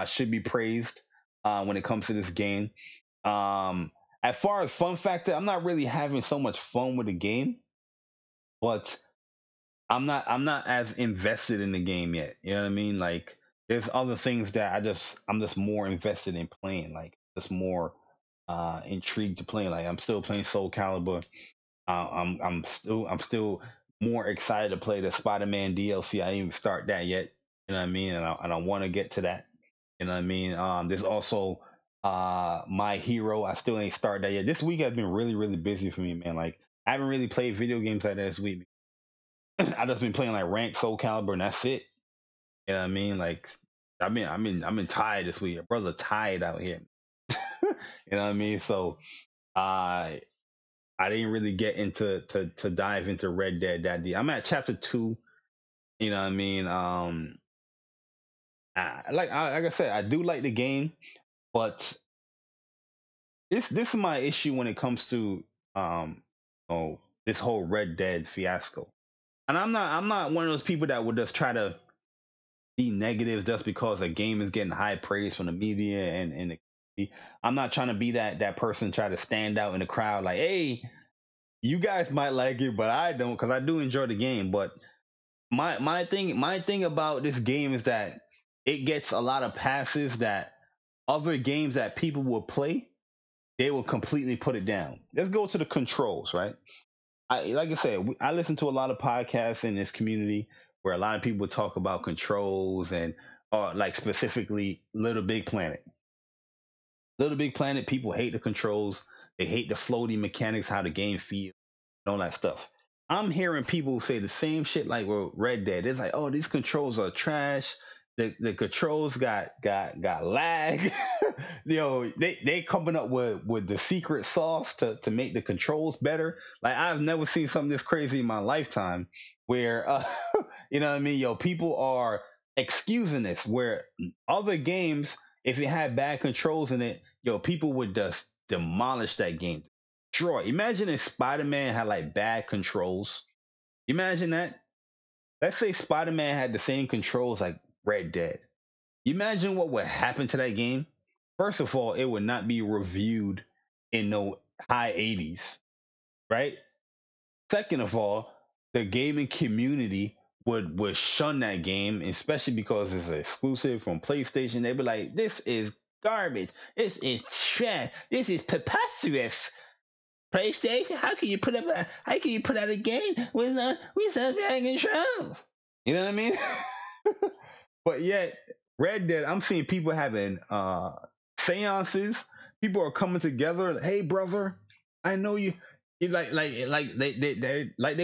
should be praised when it comes to this game. Um, as far as fun factor, I'm not really having so much fun with the game, but I'm not as invested in the game yet. You know what I mean? Like there's other things that I'm just more invested in playing. Like just more intrigued to play. Like I'm still playing Soul Calibur. I'm still more excited to play the Spider-Man DLC. I didn't even start that yet. You know what I mean? And I want to get to that. You know what I mean? There's also My Hero. I still ain't started that yet. This week has been really, really busy for me, man. Like I haven't really played video games like that this week. I just been playing like ranked Soul Calibur and that's it. You know what I mean? Like I've been tired this week. Brother tired out here. You know what I mean? So uh I didn't really get into to dive into Red Dead that deep. I'm at chapter 2. You know what I mean? Like I said, I do like the game, but this is my issue when it comes to um this whole Red Dead fiasco. And I'm not one of those people that would just try to be negative just because a game is getting high praise from the media and the community. I'm not trying to be that person try to stand out in the crowd like, hey, you guys might like it, but I don't because I do enjoy the game. But my thing about this game is that it gets a lot of passes that other games that people will play, they will completely put it down. Let's go to the controls, right? Like I said, I listen to a lot of podcasts in this community where a lot of people talk about controls and like specifically Little Big Planet. Little Big Planet, people hate the controls. They hate the floating mechanics, how the game feels, and all that stuff. I'm hearing people say the same shit like with Red Dead. It's like, oh, these controls are trash. The controls got lag. They coming up with the secret sauce to make the controls better. Like I've never seen something this crazy in my lifetime where you know what I mean? Yo, people are excusing this where other games, if it had bad controls in it, yo, people would just demolish that game. Destroy. Imagine if Spider-Man had like bad controls. Imagine that. Let's say Spider-Man had the same controls like Red Dead. Imagine what would happen to that game. First of all, it would not be reviewed in no high 80s, right? Second of all, the gaming community would shun that game, especially because it's exclusive from PlayStation. They'd be like, "This is garbage. This is trash. This is preposterous. PlayStation, how can you put out a game with some bad controls?" You know what I mean? But yet, Red Dead, I'm seeing people having seances. People are coming together. Hey, brother, I know you they're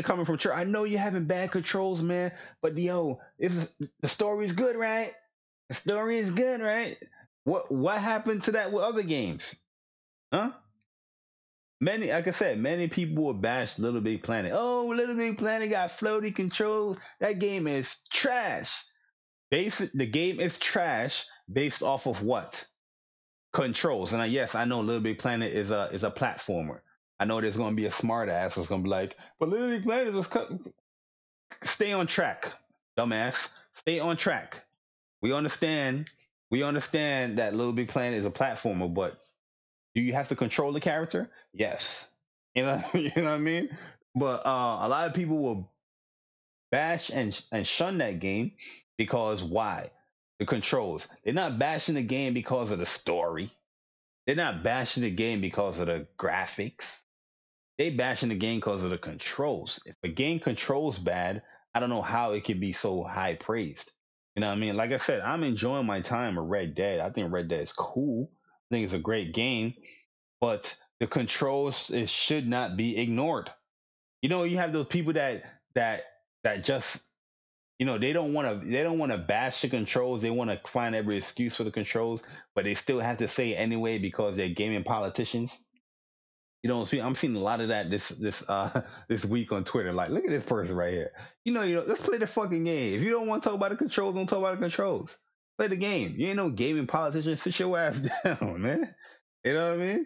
coming from church. I know you're having bad controls, man. But yo, the story's good, right? The story is good, right? What happened to that with other games? Huh? Many, like I said, many people will bash Little Big Planet. Oh, Little Big Planet got floaty controls. That game is trash. The game is trash based off of what? Controls. And yes, I know Little Big Planet is a platformer. I know there's gonna be a smart ass that's gonna be like, but Little Big Planet is stay on track, dumbass. Stay on track. We understand. We understand that Little Big Planet is a platformer, but do you have to control the character? Yes. You know, you know what I mean? But a lot of people will bash and shun that game because why? The controls. They're not bashing the game because of the story. They're not bashing the game because of the graphics. They bashing the game because of the controls. If a game controls bad, I don't know how it can be so high praised. You know what I mean? Like I said, I'm enjoying my time with Red Dead. I think Red Dead is cool. I think it's a great game, but the controls it should not be ignored. You know, you have those people that that just they don't want to bash the controls. They want to find every excuse for the controls, but they still have to say it anyway because they're gaming politicians. You know, I'm seeing a lot of that this this week on Twitter. Like, look at this person right here. Let's play the fucking game. If you don't want to talk about the controls, don't talk about the controls. Play the game. You ain't no gaming politician. Sit your ass down, man. You know what I mean?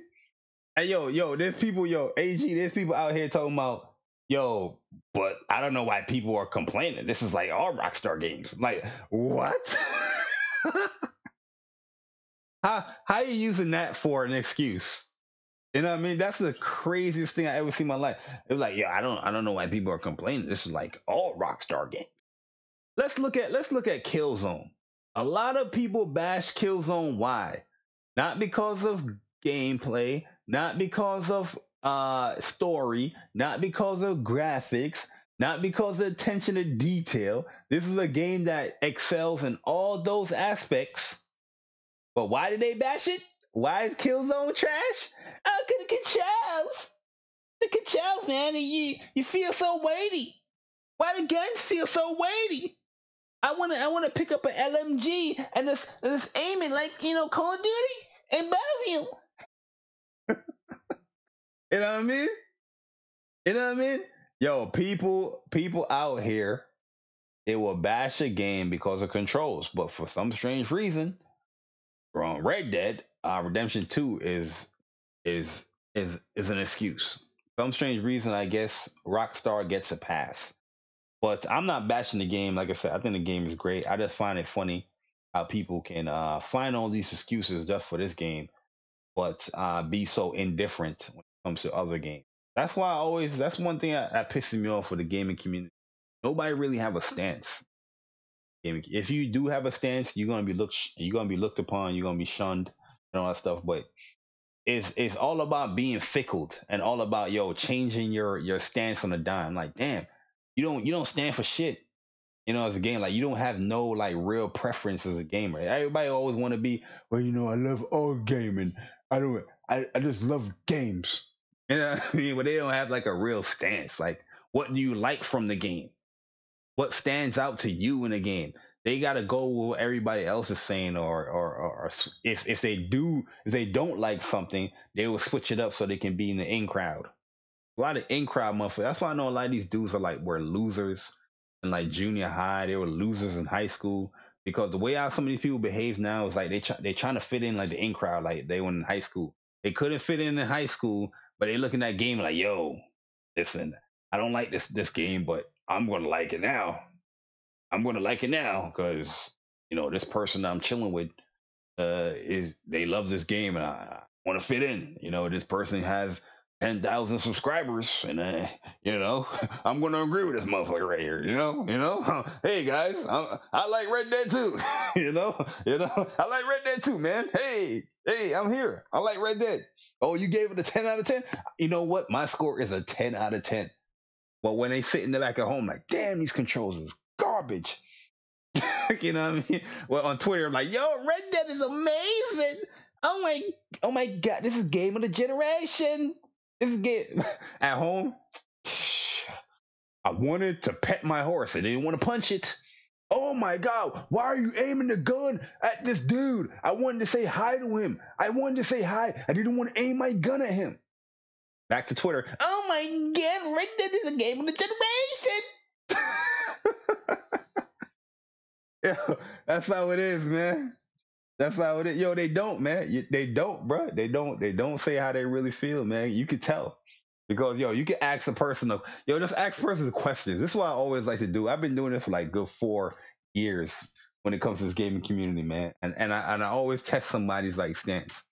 Hey, there's people, AG, there's people out here talking about, but I don't know why people are complaining. This is like all Rockstar games. Like, what? How you using that for an excuse? You know what I mean? That's the craziest thing I ever seen in my life. It was like, I don't know why people are complaining. This is like all Rockstar games. Let's look at Killzone. A lot of people bash Killzone. Why? Not because of gameplay, not because of story, not because of graphics, not because of attention to detail. This is a game that excels in all those aspects. But why did they bash it? Why is Killzone trash? Oh, cause the controls. The controls, man, and you feel so weighty. Why the guns feel so weighty? I wanna pick up an LMG and just aim it like Call of Duty and Battlefield. You know what I mean? You know what I mean? Yo, people out here, they will bash a game because of controls, but for some strange reason, wrong. Red Dead Redemption 2 is is an excuse. Some strange reason, I guess Rockstar gets a pass. But I'm not bashing the game. Like I said, I think the game is great. I just find it funny how people can find all these excuses just for this game, but be so indifferent when it comes to other games. That's one thing that pisses me off with the gaming community. Nobody really have a stance. If you do have a stance, you're gonna be looked upon, you're gonna be shunned and all that stuff. But it's all about being fickle and all about changing your stance on a dime. Like, damn, you don't stand for shit. As a game, like you don't have no like real preference as a gamer. Everybody always want to be, well, I love all gaming. I just love games. You know what I mean? But they don't have like a real stance. Like, what do you like from the game? What stands out to you in the game? They gotta go with what everybody else is saying, or if they don't like something, they will switch it up so they can be in the in crowd. A lot of in crowd motherfuckers. That's why I know a lot of these dudes were losers in like junior high. They were losers in high school because the way how some of these people behave now is like they trying to fit in like the in crowd like they were in high school. They couldn't fit in high school, but they look in that game like, yo, listen, I don't like this game, but I'm gonna like it now. I'm gonna like it now because this person I'm chilling with is they love this game and I want to fit in. This person has 10,000 subscribers, and I'm gonna agree with this motherfucker right here. Hey guys, I like Red Dead too. I like Red Dead too, man. Hey, I'm here. I like Red Dead. Oh, you gave it a 10 out of 10? You know what? My score is a 10 out of 10. But when they sit in the back at home, like, damn, these controls is garbage. You know what I mean? Well, on Twitter, I'm like, yo, Red Dead is amazing. Oh my God, this is game of the generation. This is game. At home, I wanted to pet my horse. I didn't want to punch it. Oh my God, why are you aiming the gun at this dude? I wanted to say hi to him. I wanted to say hi. I didn't want to aim my gun at him. Back to Twitter. Oh my God, Red Dead is a game of the generation. Yeah, that's how it is, man. That's how it is. Yo, they don't, man. They don't, bro. They don't. They don't say how they really feel, man. You can tell because yo, you can ask a person of yo, just ask persons questions. This is what I always like to do. I've been doing this for like good 4 years when it comes to this gaming community, man. And I always test somebody's like stance.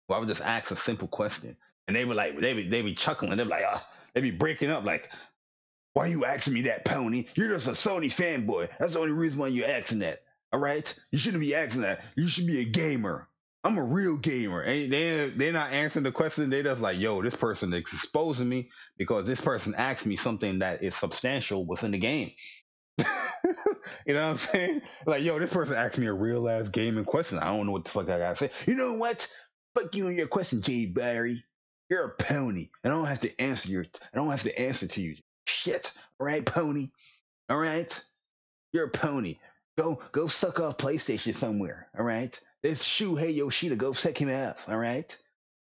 Well, I would just ask a simple question, and they were like, they be chuckling. They be like, they be breaking up like, why you asking me that, Pony? You're just a Sony fanboy. That's the only reason why you're asking that. All right? You shouldn't be asking that. You should be a gamer. I'm a real gamer. And they're not answering the question. They just like, yo, this person is exposing me because this person asked me something that is substantial within the game. You know what I'm saying? Like, yo, this person asked me a real ass gaming question. I don't know what the fuck I gotta say. You know what? Fuck you and your question, Jay Barry. You're a pony. And I don't have to answer I don't have to answer to you. Shit. All right, pony. All right. You're a pony. Go suck off PlayStation somewhere. All right. There's Shuhei Yoshida. Go check him out. All right.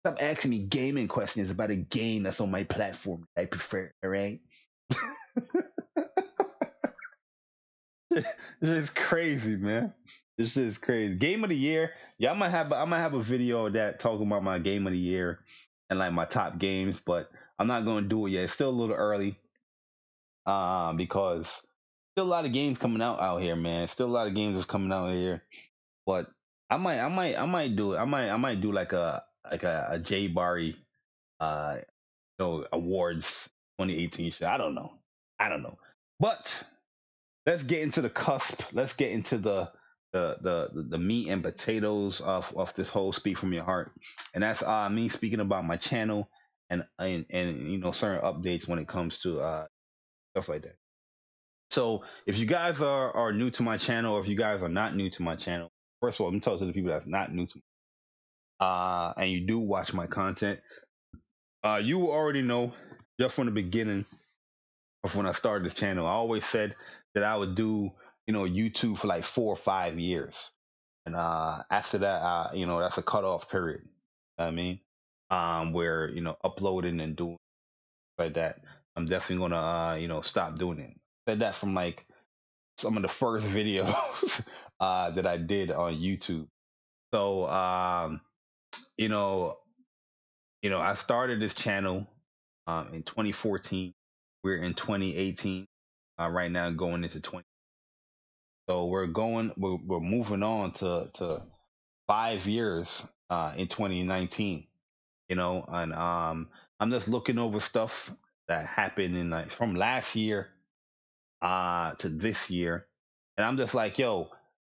Stop asking me gaming questions about a game that's on my platform that I prefer. All right. It's just crazy, man. It's just crazy. Game of the year. Yeah, I might have a video of that talking about my game of the year and like my top games, but I'm not gonna do it yet. It's still a little early. Because still a lot of games coming out here, man. Still a lot of games that's coming out here. But I might do it. I might do like a J Bari awards 2018 show. I don't know. But let's get into the cusp. Let's get into the meat and potatoes of this whole speak from your heart, and that's me speaking about my channel and certain updates when it comes to stuff like that. So if you guys are new to my channel, or if you guys are not new to my channel, first of all, let me talk to the people that's not new to me, and you do watch my content, you already know just from the beginning of when I started this channel, I always said that I would do, YouTube for like 4 or 5 years. And after that, that's a cutoff period. I mean, where, uploading and doing like that, I'm definitely gonna, stop doing it. Said that from like some of the first videos that I did on YouTube. So, you know, I started this channel in 2014. We're in 2018 right now, going into 20. So we're moving on to 5 years in 2019. And I'm just looking over stuff that happened in like from last year to this year, and I'm just like, yo,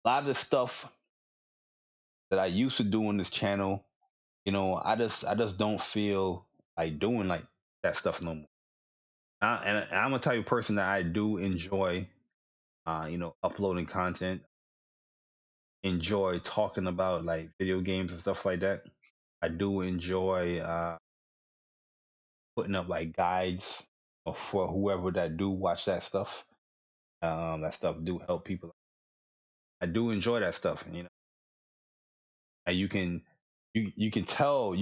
a lot of the stuff that I used to do on this channel, I just don't feel like doing like that stuff no more. And I'm a type of person that I do enjoy, uploading content, enjoy talking about like video games and stuff like that. I do enjoy putting up like guides for whoever that do watch that stuff. That stuff do help people. I do enjoy that stuff, and you can tell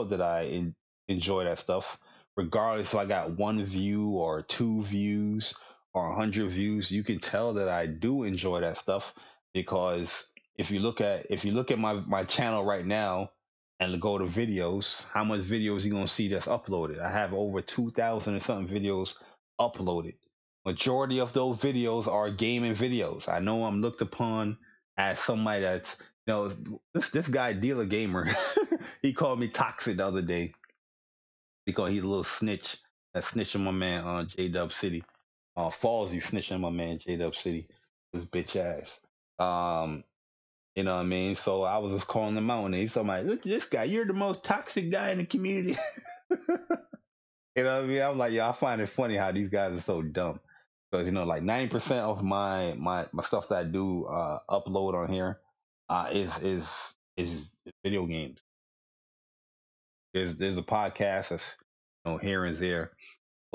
that I enjoy that stuff, regardless if I got 1 view or 2 views or 100 views. You can tell that I do enjoy that stuff because if you look at my channel right now and go to videos, how much videos you gonna see that's uploaded? I have over 2,000 and something videos uploaded. Majority of those videos are gaming videos. I know I'm looked upon as somebody that's this guy Dealer Gamer. He called me toxic the other day because he's a little snitch that snitched on my man on J Dub City. Fallsy snitching on my man J Dub City. His bitch ass. You know what I mean? So I was just calling him out, and he's like, look at this guy, you're the most toxic guy in the community. You know what I mean? I'm like, yeah, I find it funny how these guys are so dumb. Because like 90% of my stuff that I do upload on here is video games. There's a podcast that's here and there,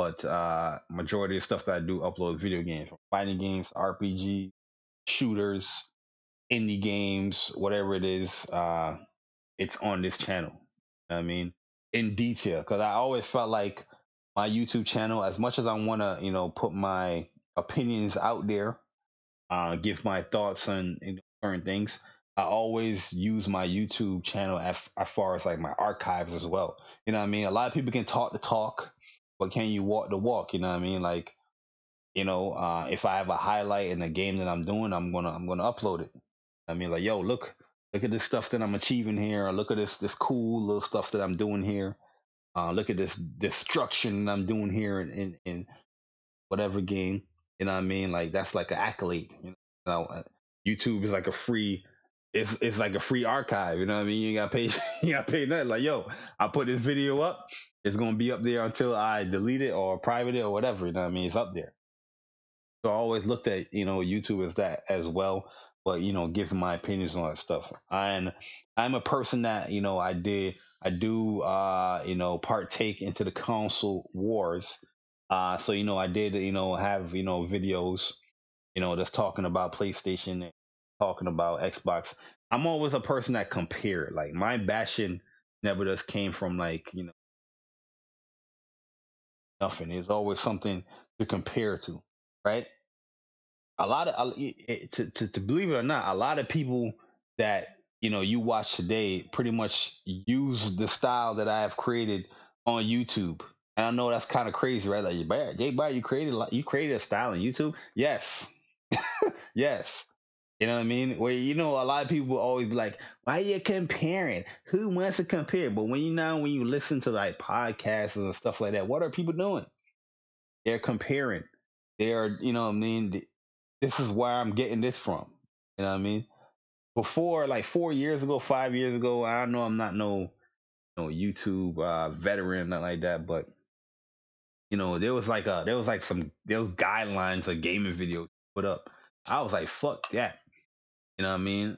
but majority of stuff that I do upload is video games, fighting games, RPG, shooters, indie games, whatever it is. It's on this channel. I mean, in detail, because I always felt like my YouTube channel, as much as I want to, put my opinions out there, give my thoughts on certain things. I always use my YouTube channel as far as like my archives as well. You know what I mean? A lot of people can talk the talk, but can you walk the walk? You know what I mean? Like, if I have a highlight in the game that I'm doing, I'm gonna upload it. I mean, like, yo, look at this stuff that I'm achieving here. Or look at this cool little stuff that I'm doing here. Look at this destruction that I'm doing here in whatever game. You know what I mean? Like that's like an accolade. YouTube is like a free. It's like a free archive. You know what I mean? You got to pay. You got to pay nothing. Like, yo, I put this video up. It's gonna be up there until I delete it or private it or whatever. You know what I mean? It's up there. So I always looked at YouTube as that as well, but giving my opinions on that stuff. And I'm a person that I do partake into the console wars. So I did have videos that's talking about PlayStation, and talking about Xbox. I'm always a person that compare. Like my bashing never just came from like nothing. There's always something to compare to, right? A lot of to believe it or not, a lot of people that you watch today pretty much use the style that I have created on YouTube. And I know that's kind of crazy, right? Like, Jay Bart, you created a style on YouTube. Yes, yes. You know what I mean? Where a lot of people always be like, "Why you comparing? Who wants to compare?" But when you listen to like podcasts and stuff like that, what are people doing? They're comparing. They are, what I mean? This is where I'm getting this from. You know what I mean? Before, like 4 years ago, 5 years ago, I know I'm not no YouTube veteran, nothing like that, but there was guidelines of gaming videos put up. I was like, fuck that. You know what I mean?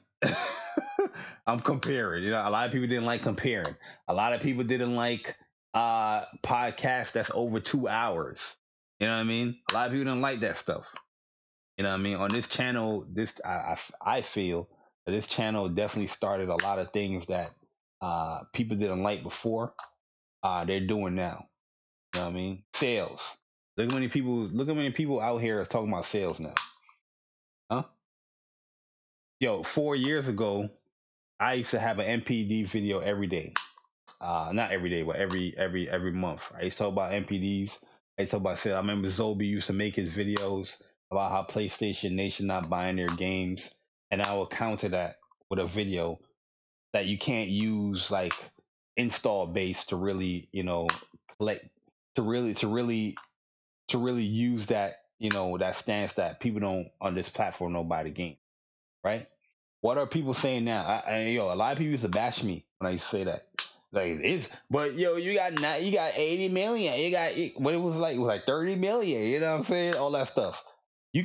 I'm comparing. A lot of people didn't like comparing. A lot of people didn't like podcasts that's over 2 hours. You know what I mean? A lot of people didn't like that stuff. You know what I mean? On this channel, I feel that this channel definitely started a lot of things that people didn't like before. They're doing now. You know what I mean? Sales. Look how many people out here are talking about sales now. Huh? Yo, 4 years ago, I used to have an MPD video every day. Not every day, but every month. I used to talk about MPDs. I used to talk about sales. I remember Zobi used to make his videos about how PlayStation Nation not buying their games, and I would counter that with a video that you can't use like install base to really, collect to really use that, that stance that people don't on this platform know buy the game, right? What are people saying now? A lot of people used to bash me when I used to say that. Like it's, but yo, you got 80 million. You got what it was like 30 million. You know what I'm saying? All that stuff. You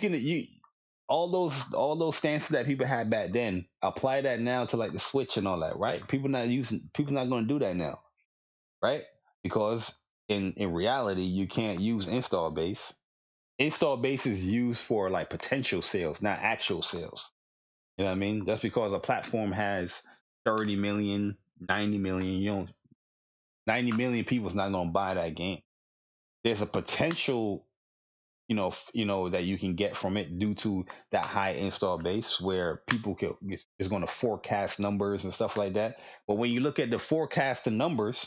all those stances that people had back then. Apply that now to like the Switch and all that, right? People not going to do that now, right? Because in reality, you can't use install base. Install base is used for like potential sales, not actual sales. You know what I mean? Just because a platform has 30 million, 90 million, 90 million people is not going to buy that game. There's a potential, that you can get from it due to that high install base where is going to forecast numbers and stuff like that. But when you look at the forecast the numbers,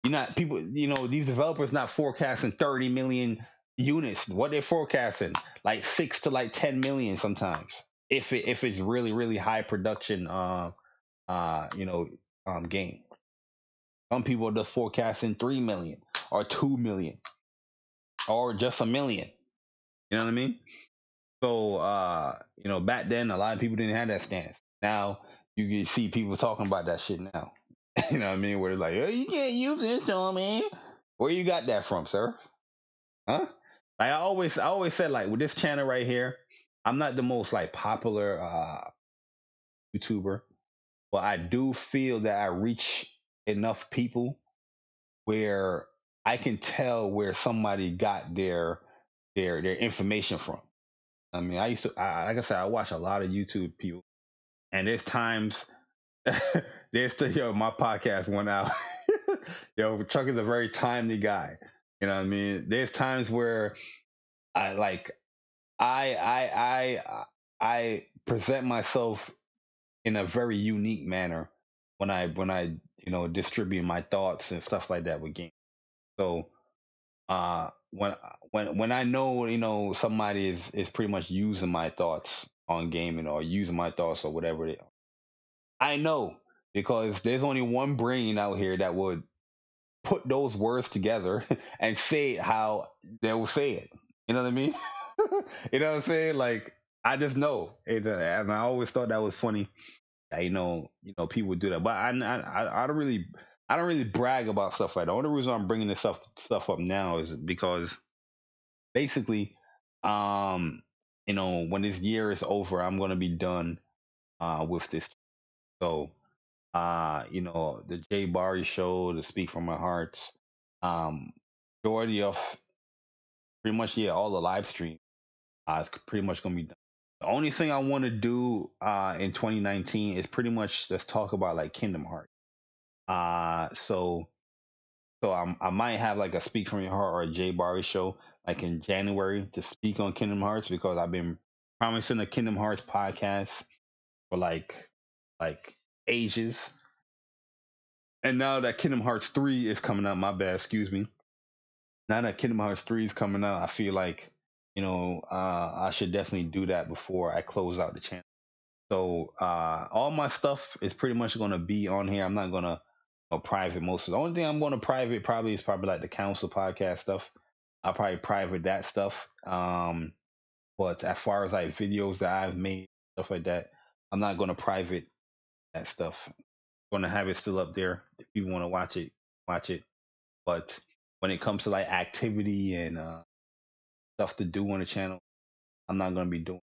you're not people, these developers not forecasting 30 million units. What they're forecasting, like 6 to like 10 million sometimes. If it's really really high production game. Some people are just forecasting 3 million or 2 million or just a million. You know what I mean? So back then a lot of people didn't have that stance. Now you can see people talking about that shit now. You know what I mean? Where they're like, oh, you can't use this on man. Where you got that from, sir? Huh? Like I always said, like with this channel right here, I'm not the most like popular YouTuber, but I do feel that I reach enough people where I can tell where somebody got their information from. I mean, like I said, I watch a lot of YouTube people, and there's times there's still yo my podcast went out. Yo, Chuck is a very timely guy. You know what I mean? There's times where I like I present myself in a very unique manner when I distribute my thoughts and stuff like that with games. So when I know somebody is pretty much using my thoughts on gaming or using my thoughts or whatever I know because there's only one brain out here that would put those words together and say it how they will say it. You know what I mean? You know what I'm saying? Like I just know, and I always thought that was funny. That, people would do that, but I don't really brag about stuff like that. The only reason I'm bringing this stuff up now is because basically, um, when this year is over, I'm gonna be done with this. So, the Jay Bari show, the Speak from My Hearts, majority of pretty much all the live stream is pretty much gonna be done. The only thing I want to do in 2019 is pretty much let's talk about like Kingdom Hearts. I might have like a Speak from Your Heart or a Jay Barry show like in January to speak on Kingdom Hearts because I've been promising a Kingdom Hearts podcast for like ages. And now that Kingdom Hearts 3 is coming out, my bad, excuse me. Now that Kingdom Hearts 3 is coming out, I feel like, I should definitely do that before I close out the channel. So all my stuff is pretty much going to be on here. I'm not going to private most of the only thing I'm going to private probably is probably like the council podcast stuff. I'll probably private that stuff. But as far as like videos that I've made, stuff like that, I'm not going to private that stuff. I'm going to have it still up there. If you want to watch it, watch it. But when it comes to like activity and stuff to do on the channel, I'm not going to be doing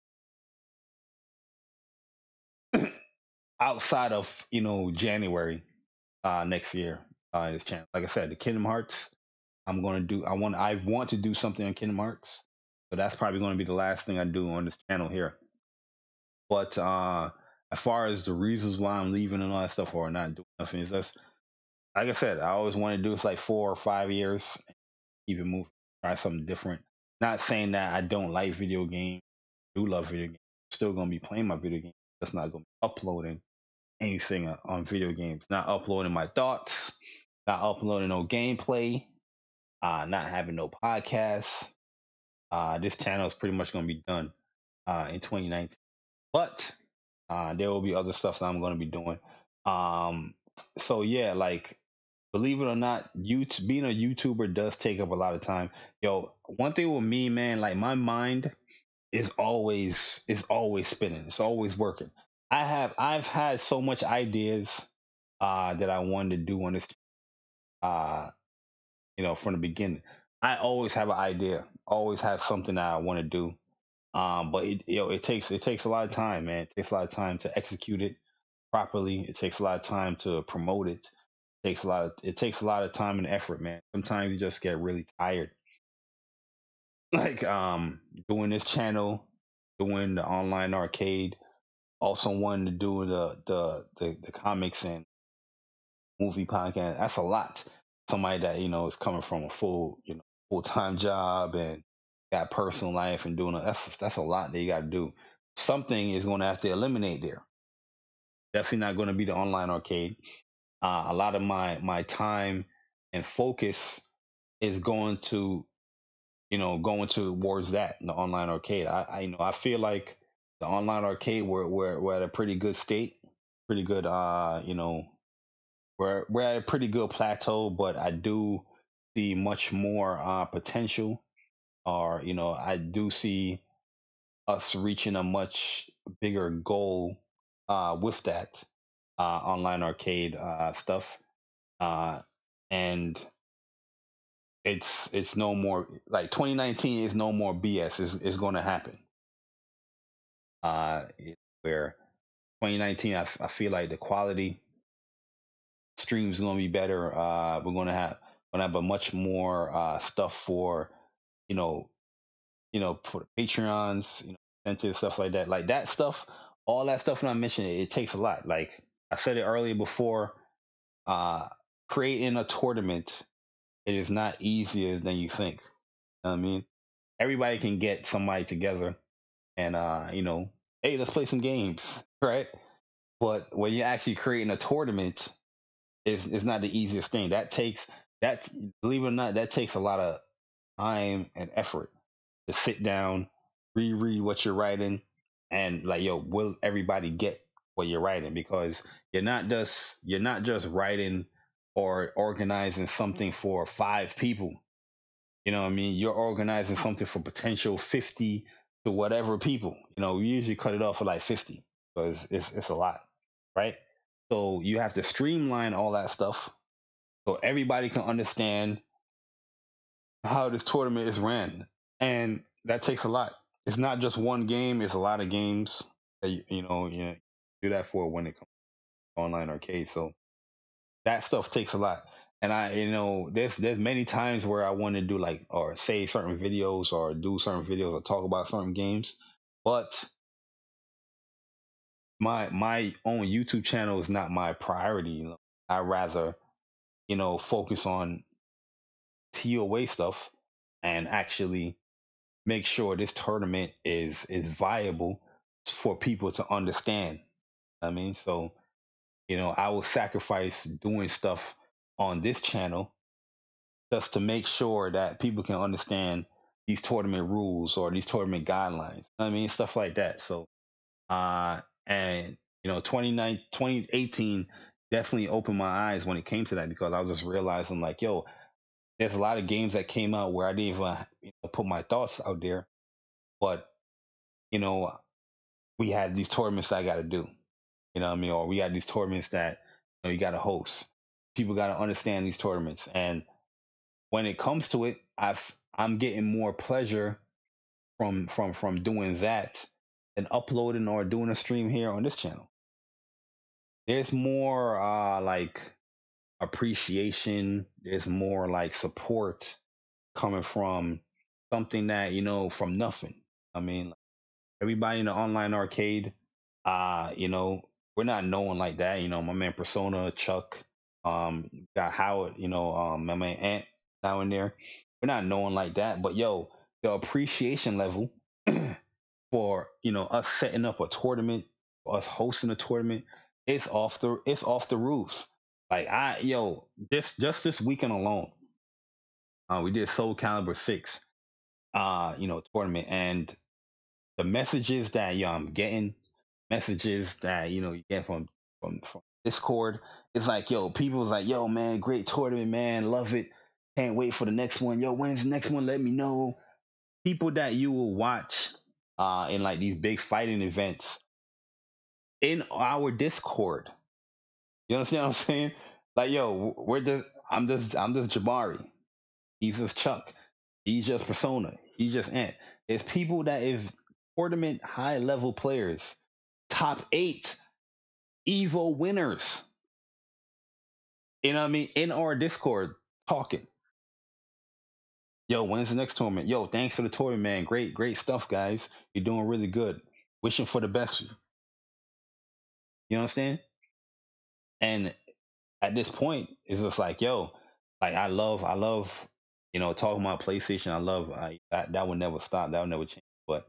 outside of January next year this channel. Like I said, the Kingdom Hearts. I want to do something on Kingdom Hearts. So that's probably going to be the last thing I do on this channel here. But as far as the reasons why I'm leaving and all that stuff or not doing nothing is that's like I said, I always want to do this like 4 or 5 years, keep it moving, try something different. Not saying that I don't like video games, I do love video games. I'm still gonna be playing my video games. That's not gonna be uploading anything on video games. Not uploading my thoughts, not uploading no gameplay, not having no podcasts. This channel is pretty much gonna be done in 2019. But there will be other stuff that I'm going to be doing. Um, so yeah, like believe it or not, being a YouTuber does take up a lot of time. Yo, one thing with me, man, like my mind is always spinning. It's always working. I've had so much ideas that I wanted to do on this uh from the beginning. I always have an idea, always have something that I want to do. But it takes a lot of time, man. It takes a lot of time to execute it properly. It takes a lot of time to promote it. It takes a lot of time and effort, man. Sometimes you just get really tired. Like doing this channel, doing the online arcade, also wanting to do the comics and movie podcast. That's a lot. Somebody that is coming from a full-time job and got personal life and doing that's a lot that you got to do. Something is going to have to eliminate there. Definitely not going to be the online arcade. A lot of my time and focus is going towards that the online arcade. I feel like the online arcade we're at a pretty good state, pretty good. We're at a pretty good plateau, but I do see much more potential, or I do see us reaching a much bigger goal with that online arcade stuff, uh, and it's no more like 2019 is no more BS. Is going to happen. Where 2019, I feel like the quality streams going to be better. We're going to have Gonna have a much more stuff for you know for the Patreons, incentive stuff like that stuff. All that stuff that I mentioned, it takes a lot. Like I said it earlier before, uh, creating a tournament, it is not easier than you think. You know what I mean, everybody can get somebody together and hey, let's play some games, right? But when you're actually creating a tournament, is not the easiest thing. That believe it or not, that takes a lot of time and effort to sit down, reread what you're writing, and like, yo, will everybody get what you're writing? Because you're not just writing or organizing something for 5 people. You know what I mean? You're organizing something for potential 50 to whatever people. We usually cut it off for like 50 because it's a lot, right? So you have to streamline all that stuff so everybody can understand how this tournament is ran, and that takes a lot. It's not just one game; it's a lot of games that you do that for when it comes to online arcade. So that stuff takes a lot. And there's many times where I want to do like or say certain videos or do certain videos or talk about certain games, but my own YouTube channel is not my priority. I rather focus on TOA stuff and actually make sure this tournament is viable for people to understand. I mean, so I will sacrifice doing stuff on this channel just to make sure that people can understand these tournament rules or these tournament guidelines. I mean, stuff like that. So, and 2018 definitely opened my eyes when it came to that because I was just realizing like, yo, there's a lot of games that came out where I didn't even put my thoughts out there, but you know, we had these tournaments I got to do. You know what I mean? Or we got these tournaments that you got to host. People got to understand these tournaments, and when it comes to it, I'm getting more pleasure from doing that than uploading or doing a stream here on this channel. There's more like appreciation. There's more like support coming from something that from nothing. I mean, everybody in the online arcade, we're not known like that. My man Persona, Chuck, got Howard, my man Ant down there. We're not known like that. But yo, the appreciation level for, us setting up a tournament, us hosting a tournament, it's off the roof. Like this weekend alone, we did SoulCalibur VI tournament, and the messages that I'm getting, messages that you get from Discord, it's like, yo, people's like, yo, man, great tournament, man, love it, can't wait for the next one. Yo, when's the next one? Let me know. People that you will watch in like these big fighting events in our Discord. You understand what I'm saying? Like, yo, I'm just Jabari. He's just Chuck. He's just Persona. He's just Ant. It's people that is tournament high level players, top 8 Evo winners. You know what I mean? In our Discord talking. Yo, when's the next tournament? Yo, thanks for the tournament, man. Great, great stuff, guys. You're doing really good. Wishing for the best. You understand? And at this point, it's just like, yo, like I love, talking about PlayStation. I love that would never stop. That would never change. But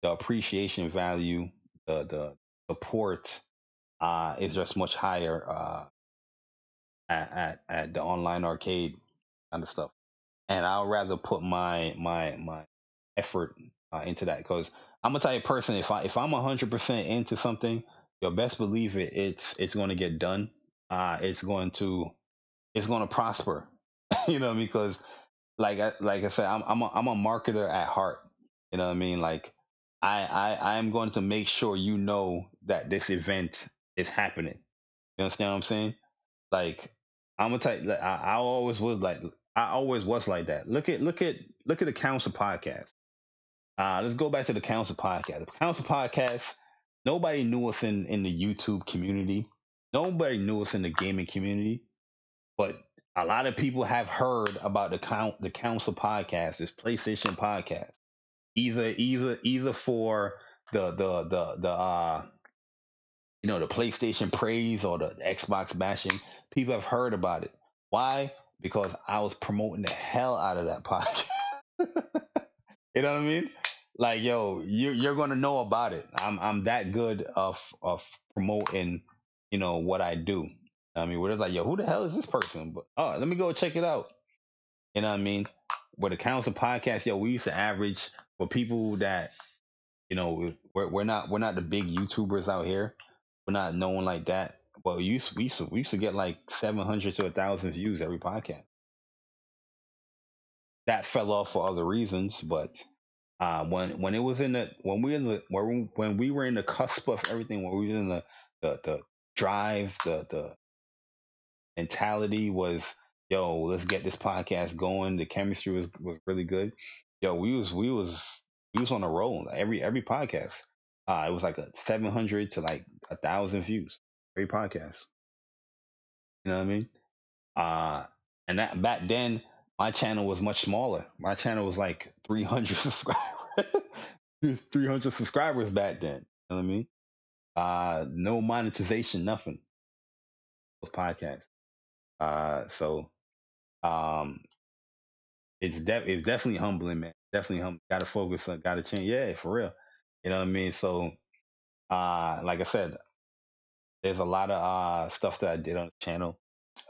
the appreciation value, the support, is just much higher at the online arcade kind of stuff. And I'd rather put my effort into that because I'm a type of person. If I'm 100% into something, you best believe it's going to get done. It's going to prosper. Because like I said, I'm a marketer at heart. You know what I mean? Like I am going to make sure that this event is happening. You understand what I'm saying? Like I'm a type. Like, I always was like that. Look at the Council podcast. Let's go back to the Council podcast. The Council podcast. Nobody knew us in the YouTube community. Nobody knew us in the gaming community. But a lot of people have heard about the council podcast, this PlayStation podcast, either for the the PlayStation praise or the Xbox bashing. People have heard about it. Why? Because I was promoting the hell out of that podcast. You know what I mean? Like, yo, you're gonna know about it. I'm that good of promoting, what I do. I mean, where it's like, yo, who the hell is this person? But oh, let me go check it out. You know what I mean? With the council podcast, yo, we used to average for people that, we're not the big YouTubers out here. We're not known like that. But we used to get like 700 to 1,000 views every podcast. That fell off for other reasons, but when it was in the when we were in the cusp of everything, when we were in the drive, the mentality was, yo, let's get this podcast going. The chemistry was really good. Yo, we was on a roll. Like, every podcast. It was like a 700 to like 1,000 views every podcast. You know what I mean? Uh, and that back then, my channel was much smaller. My channel was like 300 subscribers. 300 subscribers back then. You know what I mean? No monetization, nothing. Those podcasts. So um, it's definitely humbling, man. Definitely humbling. Got to focus on. Got to change. Yeah, for real. You know what I mean? So like I said, there's a lot of stuff that I did on the channel.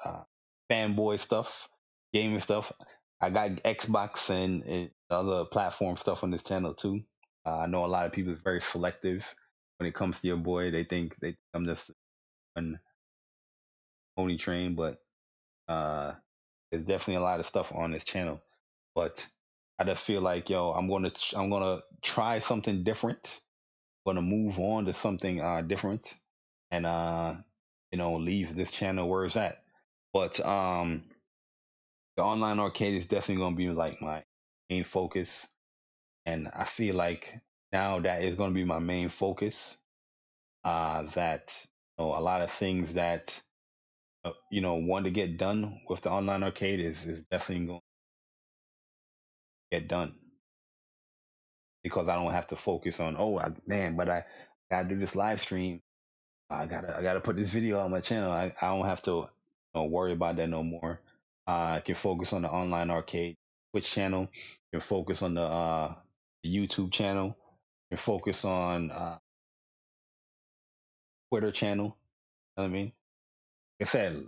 Uh, fanboy stuff, gaming stuff. I got Xbox and other platform stuff on this channel too. I know a lot of people is very selective when it comes to your boy. They think I'm just an pony train, but uh, there's definitely a lot of stuff on this channel. But I just feel like, yo, I'm gonna try something different. Gonna move on to something different, and leave this channel where it's at. But the online arcade is definitely gonna be like my main focus, and I feel like now that is gonna be my main focus. That a lot of things that want to get done with the online arcade is definitely going to get done, because I don't have to focus on, man, but I gotta do this live stream. I gotta put this video on my channel. I don't have to worry about that no more. I can focus on the online arcade Twitch channel. Can focus on the YouTube channel. Can focus on Twitter channel. You know what I mean? Like I said,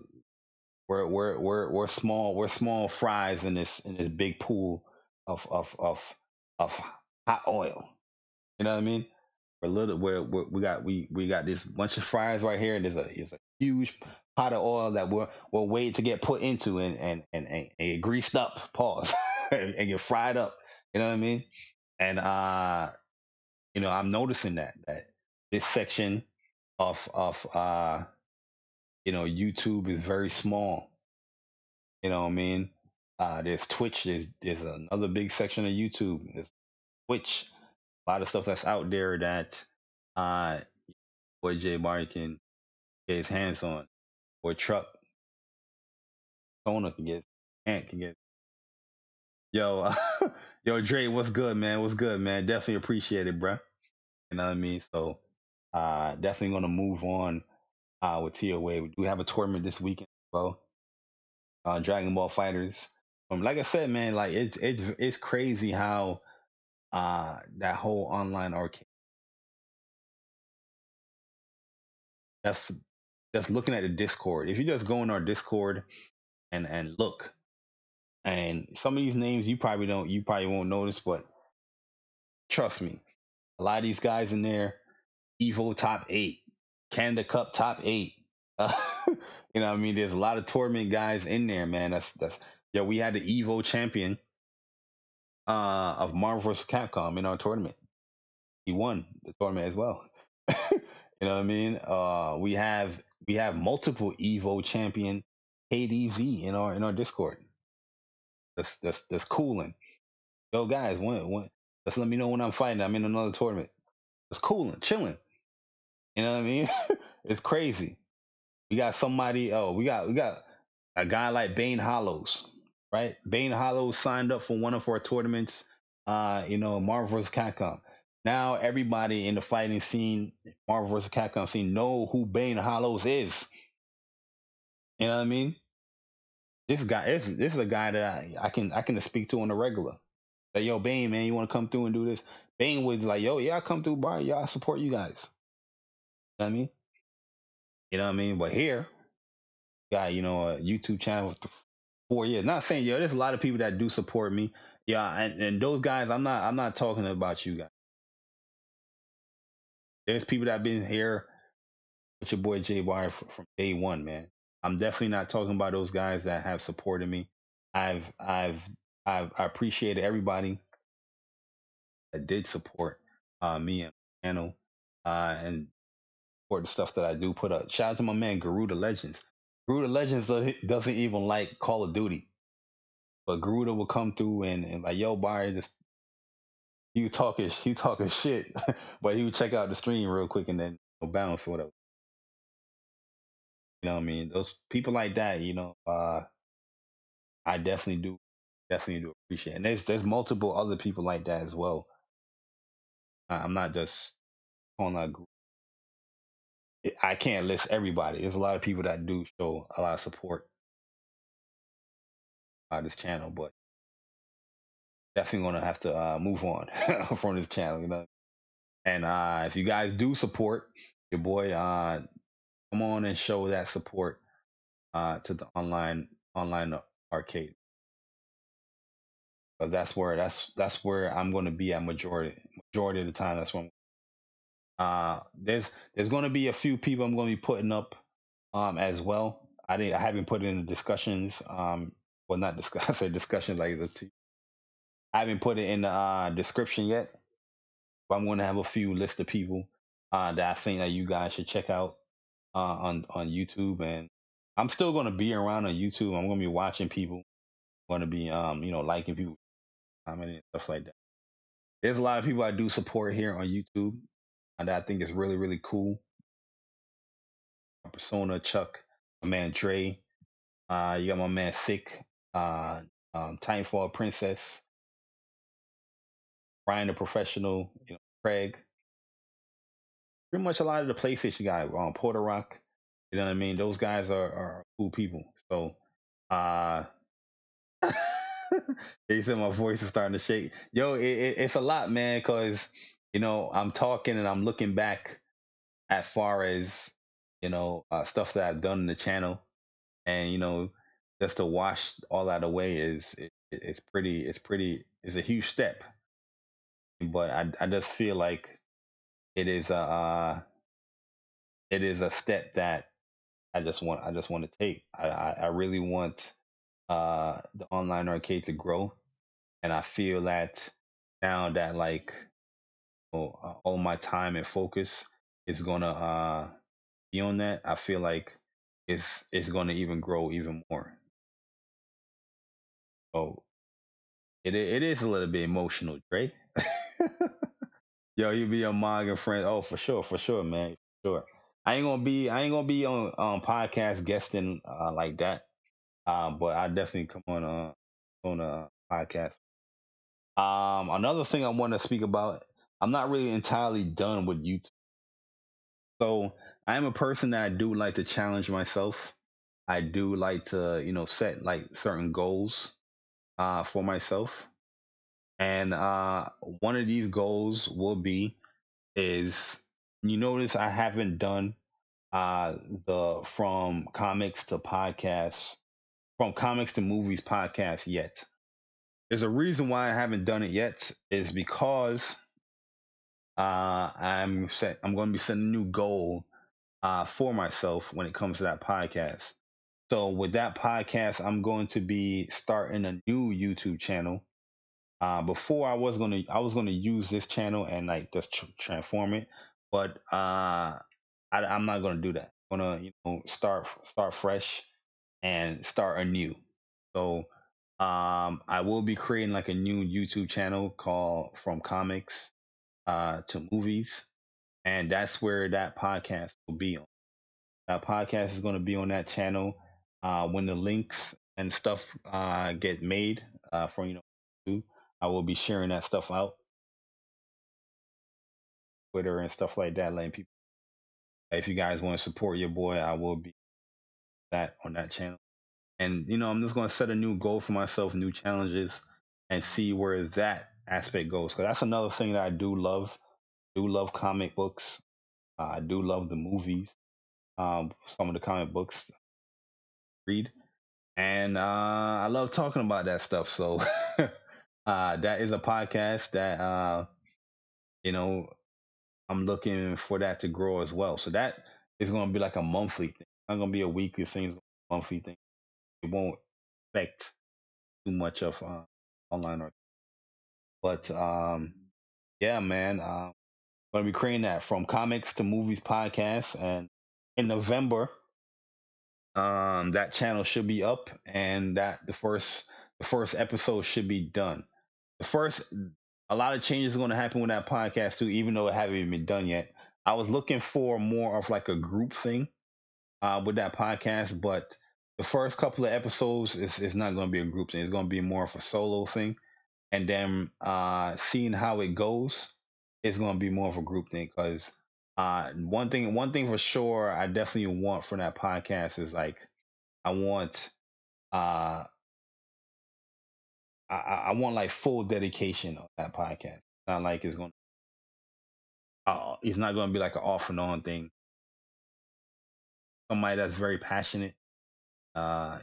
we're small. We're small fries in this big pool of hot oil. You know what I mean? We're little. We got this bunch of fries right here, and there's a huge pot of oil that we're waiting to get put into and get greased up. Pause. And get fried up. You know what I mean? And I'm noticing that this section of YouTube is very small. You know what I mean? There's Twitch. There's another big section of YouTube. There's Twitch. A lot of stuff that's out there that uh boy J Bari can get his hands on, or Truck Sona can get. Yo, yo, Dre, what's good, man? What's good, man? Definitely appreciate it, bro. You know what I mean? So, definitely gonna move on with TOA. We do have a tournament this weekend as well. Dragon Ball Fighters. Like I said, man, like it's crazy how that whole online arcade. That's just looking at the Discord. If you just go in our Discord and look, and some of these names you probably won't notice, but trust me, a lot of these guys in there, Evo top 8, Canada Cup top 8. Uh, you know what I mean? There's a lot of tournament guys in there, man. That's yeah. We had the Evo champion of Marvel vs. Capcom in our tournament. He won the tournament as well. You know what I mean? We have multiple Evo champion KDZ in our Discord. That's cooling. Yo, guys, when just let me know when I'm fighting. I'm in another tournament. It's cooling, chilling. You know what I mean? It's crazy. We got somebody. Oh, we got A guy like Bane Hollows, right? Bane Hollows signed up for one of our tournaments, Marvel vs. Capcom. Now everybody in the fighting scene, Marvel vs. Capcom scene, know who Bane Hollows is. You know what I mean? This is a guy that I can speak to on the regular. Like, yo, Bane, man, you want to come through and do this? Bane was like, yo, yeah, I come through, Bari. Yeah, I support you guys. You know what I mean? You know what I mean? But here, got a YouTube channel for 4 years. Not saying, yo, there's a lot of people that do support me. Yeah, and those guys, I'm not talking about you guys. There's people that have been here with your boy Jay Wire from day one, man. I'm definitely not talking about those guys that have supported me. I've I've I appreciated everybody that did support me and my channel and support the stuff that I do put up. Shout out to my man Garuda Legends. Garuda Legends doesn't even like Call of Duty, but Garuda will come through and like, yo, Barry, just you talking shit, but he would check out the stream real quick and then bounce or whatever. You know what I mean? Those people like that, I definitely do appreciate. And there's multiple other people like that as well. I'm not just calling out. I can't list everybody. There's a lot of people that do show a lot of support on this channel, but definitely gonna have to move on from this channel. And if you guys do support your boy, come on and show that support to the online arcade. But that's where I'm gonna be at majority of the time. That's when there's gonna be a few people I'm gonna be putting up as well. I haven't put it in the discussions. Well, not discuss. I said discussions like the. I haven't put it in the description yet, but I'm going to have a few list of people that I think that you guys should check out on YouTube. And I'm still going to be around on YouTube. I'm going to be watching people. I'm going to be liking people, commenting and stuff like that. There's a lot of people I do support here on YouTube, and that I think is really really cool. Persona, Chuck, my man Dre. You got my man Sick, Timefall Princess, Brian the Professional, Craig. Pretty much a lot of the PlayStation guys, Porter Rock. You know what I mean? Those guys are cool people. So, uh, they said my voice is starting to shake. Yo, it's a lot, man, because I'm talking and I'm looking back as far as stuff that I've done in the channel, and just to wash all that away it's a huge step. But I just feel like it is a step that I just want to take. I really want the online arcade to grow, and I feel that now that like all my time and focus is gonna be on that, I feel like it's gonna even grow even more. So it is a little bit emotional, Dre. Yo, you be a manga friend. Oh, for sure, man. For sure. I ain't gonna be on podcast guesting like that. But I definitely come on a podcast. Another thing I want to speak about. I'm not really entirely done with YouTube. So I'm a person that I do like to challenge myself. I do like to set like certain goals for myself. And one of these goals will be is you notice I haven't done uh the from comics to movies podcast yet. There's a reason why I haven't done it yet is because I'm going to be setting a new goal for myself when it comes to that podcast. So with that podcast, I'm going to be starting a new YouTube channel. Before I was gonna use this channel and like just transform it, but I'm not gonna do that. I'm gonna start fresh and start anew. So I will be creating like a new YouTube channel called From Comics to Movies, and that's where that podcast will be on. That podcast is going to be on that channel. when the links and stuff get made for YouTube, I will be sharing that stuff out, Twitter and stuff like that, letting people. If you guys want to support your boy, I will be that on that channel. And I'm just going to set a new goal for myself, new challenges, and see where that aspect goes. Because that's another thing that I do love. Do love comic books. I do love the movies. Some of the comic books read, and I love talking about that stuff. So that is a podcast that you know I'm looking for that to grow as well. So that is going to be like a monthly thing. It's not going to be a weekly thing. It's going to be a monthly thing. It won't affect too much of online art. But yeah, man, going to be creating that from comics to movies podcast, and in November, that channel should be up, and that the first episode should be done. The first, a lot of changes are going to happen with that podcast too, even though it haven't even been done yet. I was looking for more of like a group thing with that podcast, but the first couple of episodes is not going to be a group thing. It's going to be more of a solo thing, and then seeing how it goes is going to be more of a group thing. Because one thing for sure, I definitely want from that podcast is like I want uh I want like full dedication of that podcast. Not like it's not going to be like an off and on thing. Somebody that's very passionate uh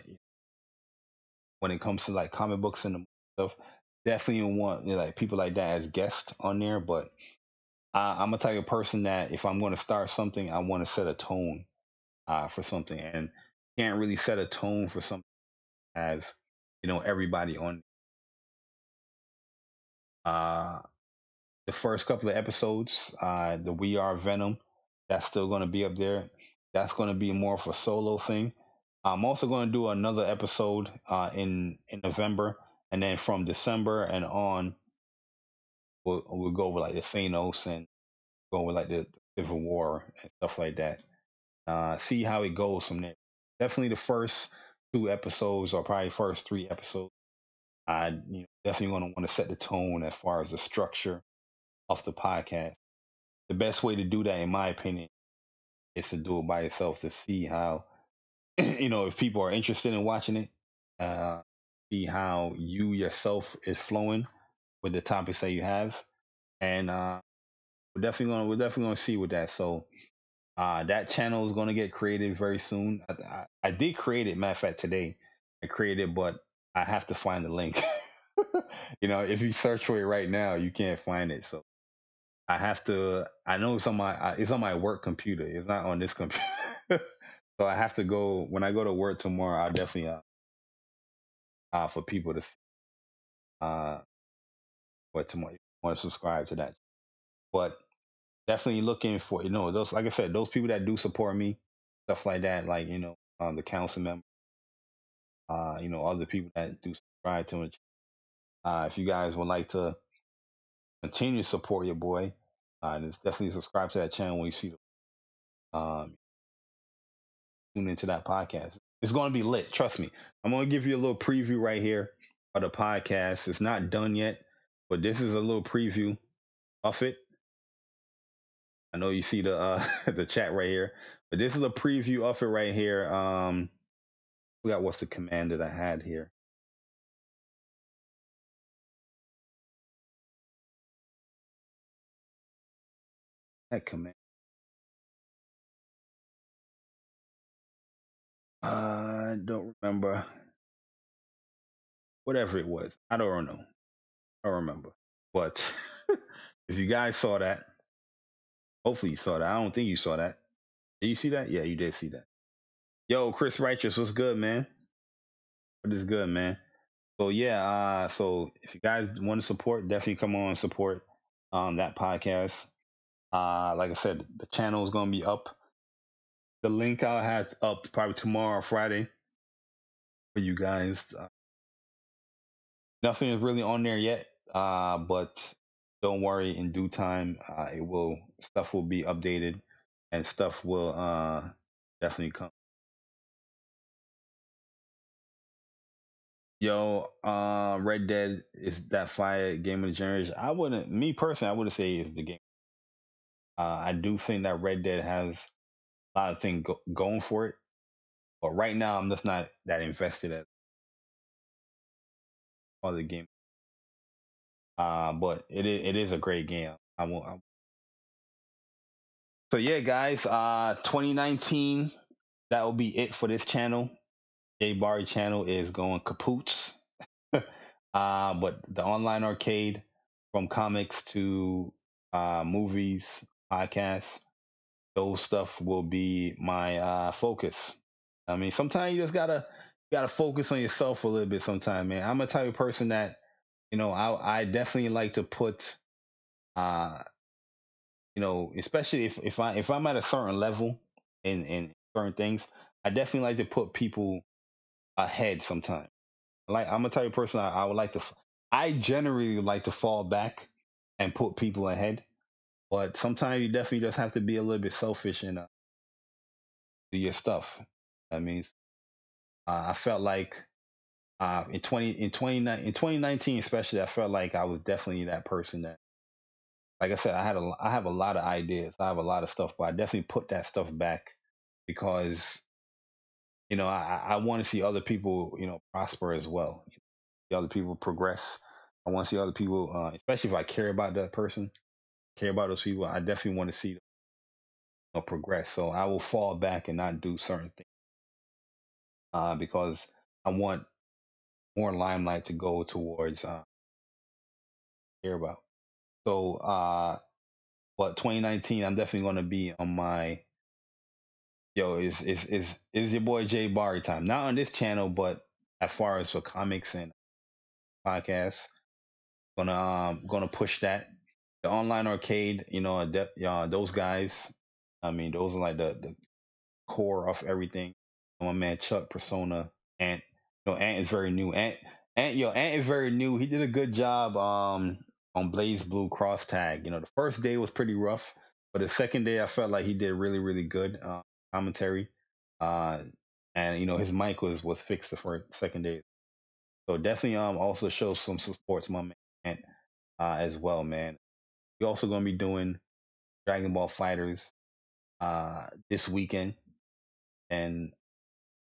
when it comes to like comic books and the stuff. Definitely want like people like that as guests on there. But I'm a type of person that if I'm going to start something, I want to set a tone for something, and can't really set a tone for something to have everybody on. Uh, the first couple of episodes, the We Are Venom, that's still going to be up there. That's going to be more of a solo thing. I'm also going to do another episode in November, and then from December and on, we'll go over like the Thanos and go over like the Civil War and stuff like that. See how it goes from there. Definitely the first two episodes, or probably first three episodes, I definitely going to want to set the tone as far as the structure of the podcast. The best way to do that, in my opinion, is to do it by yourself to see how if people are interested in watching it, uh, see how you yourself is flowing with the topics that you have, and we're definitely gonna see with that. So that channel is gonna get created very soon. I did create it. Matter of fact, today I created, but I have to find the link. If you search for it right now, you can't find it. So I have to. I know it's on my work computer. It's not on this computer. So I have to go when I go to work tomorrow. I'll definitely for people to uh for tomorrow want to subscribe to that. But definitely looking for those, like I said, those people that do support me, stuff like that, like the council member, other people that do subscribe to it. If you guys would like to continue to support your boy, just definitely subscribe to that channel when you see tune into that podcast. It's going to be lit. Trust me. I'm going to give you a little preview right here of the podcast. It's not done yet, but this is a little preview of it. I know you see the the chat right here, but this is a preview of it right here. Forgot what's the command that I had here. That command. I don't remember. Whatever it was, I don't know. I don't remember. But if you guys saw that, hopefully you saw that. I don't think you saw that. Did you see that? Yeah, you did see that. Yo, Chris Righteous, what's good, man? What is good, man? So yeah, so if you guys want to support, definitely come on and support that podcast. Like I said, the channel is gonna be up. The link I'll have up probably tomorrow or Friday for you guys. Nothing is really on there yet, but don't worry. In due time, it will stuff will be updated, and stuff will definitely come. Yo, Red Dead is that fire game of the generation. I wouldn't, me personally, I wouldn't say it's the game. I do think that Red Dead has a lot of things going for it, but right now I'm just not that invested as other game. But it is a great game. I won't. So yeah, guys. 2019. That will be it for this channel. J Bari channel is going kapoots. But the online arcade, from comics to movies, podcasts, those stuff will be my focus. I mean, sometimes you just gotta focus on yourself a little bit. Sometimes, man. I'm a type of person that I definitely like to put uh especially if I'm at a certain level in certain things, I definitely like to put people ahead sometimes. Like, I'm a type of person, I would like to. I generally like to fall back and put people ahead, but sometimes you definitely just have to be a little bit selfish and do your stuff. I mean, I felt like in 2019 especially, I felt like I was definitely that person that, like I said, I have a lot of ideas, I have a lot of stuff, but I definitely put that stuff back because I want to see other people prosper as well, see other people progress. I want to see other people, especially if I care about that person, care about those people. I definitely want to see them progress. So I will fall back and not do certain things because I want more limelight to go towards care about. So, but 2019, I'm definitely going to be on my is your boy Jay Barry time. Not on this channel, but as far as for comics and podcasts, gonna push that. The online arcade, those guys. I mean, those are like the core of everything. My man Chuck, Persona, Ant. Ant is very new. Ant is very new. He did a good job on Blaze Blue Cross Tag. The first day was pretty rough, but the second day I felt like he did really really good commentary. Uh, and his mic was fixed the first second day. So definitely also show some support to my man Ant, as well, man. We're also gonna be doing Dragon Ball Fighters this weekend, and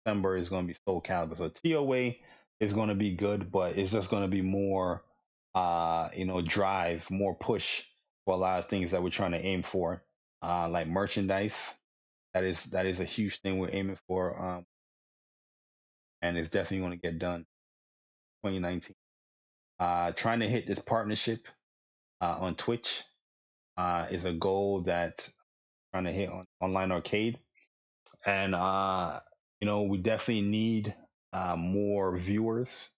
December is going to be SoulCalibur. So TOA is going to be good, but it's just going to be more, drive, more push for a lot of things that we're trying to aim for, like merchandise. That is a huge thing we're aiming for, and it's definitely going to get done 2019. Trying to hit this partnership on Twitch is a goal that I'm trying to hit on online arcade, and we definitely need more viewers,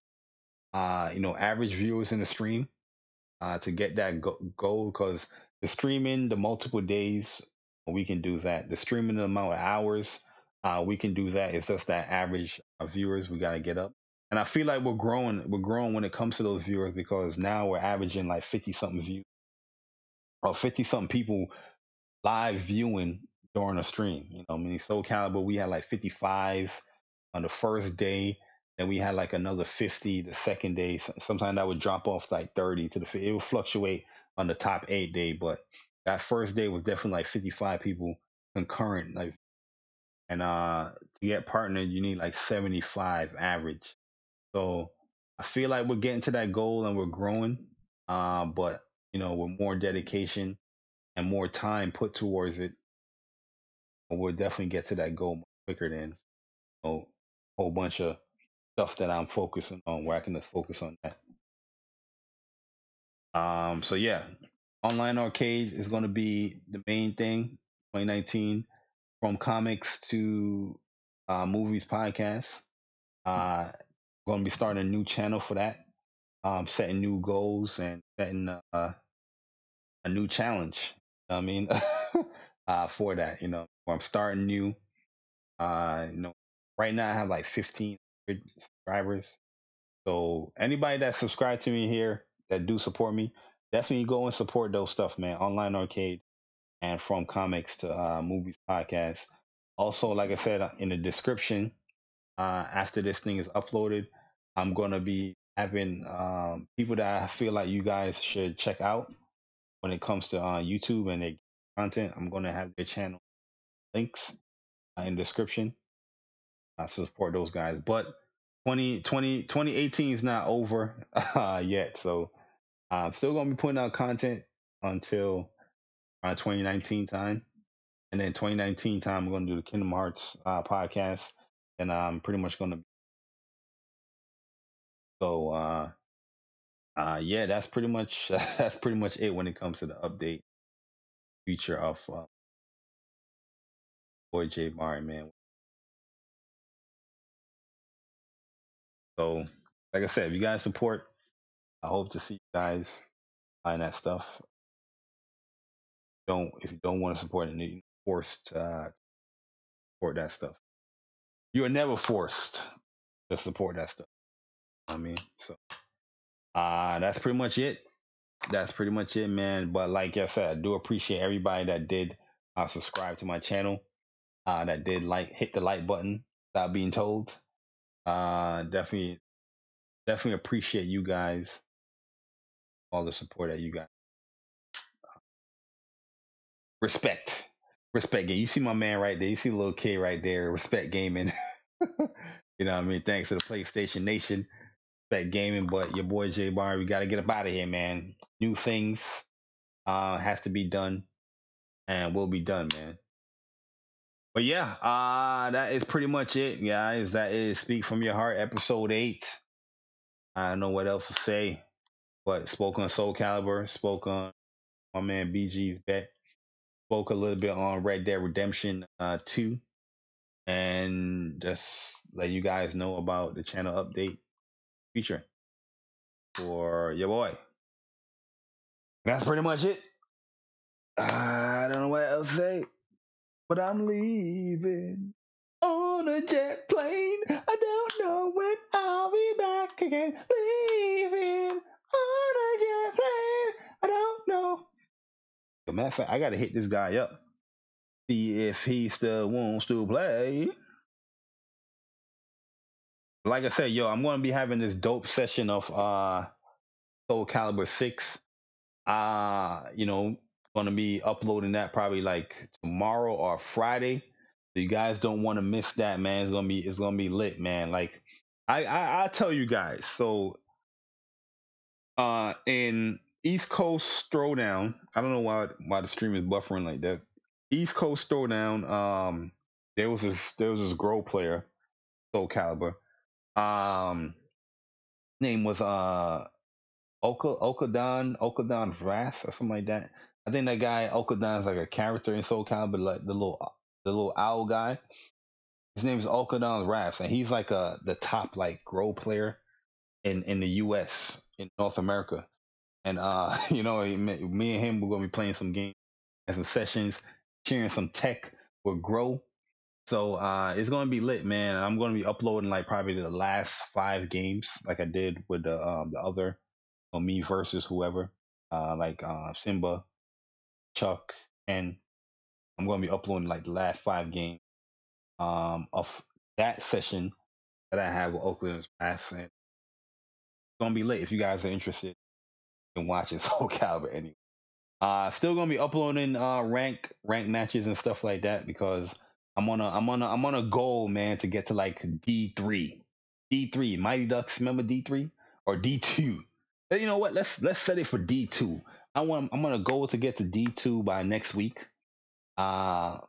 average viewers in the stream, to get that goal, because the streaming, the multiple days, we can do that. The streaming, the amount of hours, we can do that. It's just that average viewers we got to get up. And I feel like we're growing. We're growing when it comes to those viewers, because now we're averaging like 50 something views, or 50 something people live viewing during a stream. I mean, Soul Calibur, we had like 55 on the first day, and we had like another 50 the second day. Sometimes that would drop off like 30 to it would fluctuate on the top 8 day, but that first day was definitely like 55 people concurrent. Like, and to get partnered, you need like 75 average. So I feel like we're getting to that goal and we're growing. But with more dedication and more time put towards it, we'll definitely get to that goal quicker than a whole bunch of stuff that I'm focusing on, where I can just focus on that. So yeah, online arcade is going to be the main thing 2019, from comics to movies, podcasts. Going to be starting a new channel for that, setting new goals and setting a new challenge. I mean, for that, I'm starting new. Uh, you know, right now I have like 1,500 subscribers. So anybody that subscribed to me here, that do support me, definitely go and support those stuff, man. Online arcade, and from comics to movies, podcasts. Also, like I said in the description, after this thing is uploaded, I'm gonna be having people that I feel like you guys should check out when it comes to YouTube and their content. I'm gonna have their channel links in the description to support those guys. But 2018 is not over yet, so I'm still gonna be putting out content until 2019 time, and then 2019 time I'm gonna do the Kingdom Hearts podcast, and I'm pretty much gonna so yeah, that's pretty much that's pretty much it when it comes to the update feature of boy J Bari, man. So like I said, if you guys support, I hope to see you guys buying that stuff. Don't If you don't want to support it, you're forced to support that stuff. You are never forced to support that stuff. I mean, so that's pretty much it. That's pretty much it, man. But like I said, I do appreciate everybody that did subscribe to my channel, that did hit the like button without being told. Definitely, definitely appreciate you guys, all the support that you got. Respect, respect game. You see my man right there. You see the little kid right there. Respect gaming. You know what I mean? Thanks to the PlayStation Nation, respect gaming. But your boy J Bar, we got to get up out of here, man. New things has to be done, and will be done, man. But yeah, that is pretty much it, guys. That is Speak from Your Heart, episode 8. I don't know what else to say, but spoke on SoulCalibur, spoke on my man BG's bet, spoke a little bit on Red Dead Redemption 2, and just let you guys know about the channel update feature for your boy. That's pretty much it. I don't know what else to say, but I'm leaving on a jet plane. I don't know when I'll be back again. Leaving on a jet plane. I don't know. As a matter of fact, I gotta hit this guy up. See if he still wants to play. Like I said, yo, I'm gonna be having this dope session of SoulCalibur 6. You know, gonna be uploading that probably like tomorrow or Friday. So you guys don't want to miss that, man. It's gonna be lit, man. Like I tell you guys. So in East Coast Throwdown, I don't know why the stream is buffering like that. East Coast Throwdown, there was this Grow player, Soul Calibur. Name was Okadon Wrath or something like that. I think that guy Okadon's like a character in Soul Calibur, like the little owl guy. His name is Okadon Wrath, and he's like the top like Grow player in the U.S. in North America. And me and him we're gonna be playing some games and some sessions, sharing some tech with Grow. So it's gonna be lit, man. I'm gonna be uploading like probably the last 5 games, like I did with the other me versus whoever, like Simba, Chuck, and I'm gonna be uploading like the last 5 games of that session that I have with Oakland's Path, and it's gonna be lit if you guys are interested in watching Soul Calibur anyway. Still gonna be uploading rank matches and stuff like that because I'm on a goal, man, to get to like D3. D3, Mighty Ducks, remember D3? Or D2. You know what? Let's set it for D2. I'm on a goal to get to D2 by next week. Uh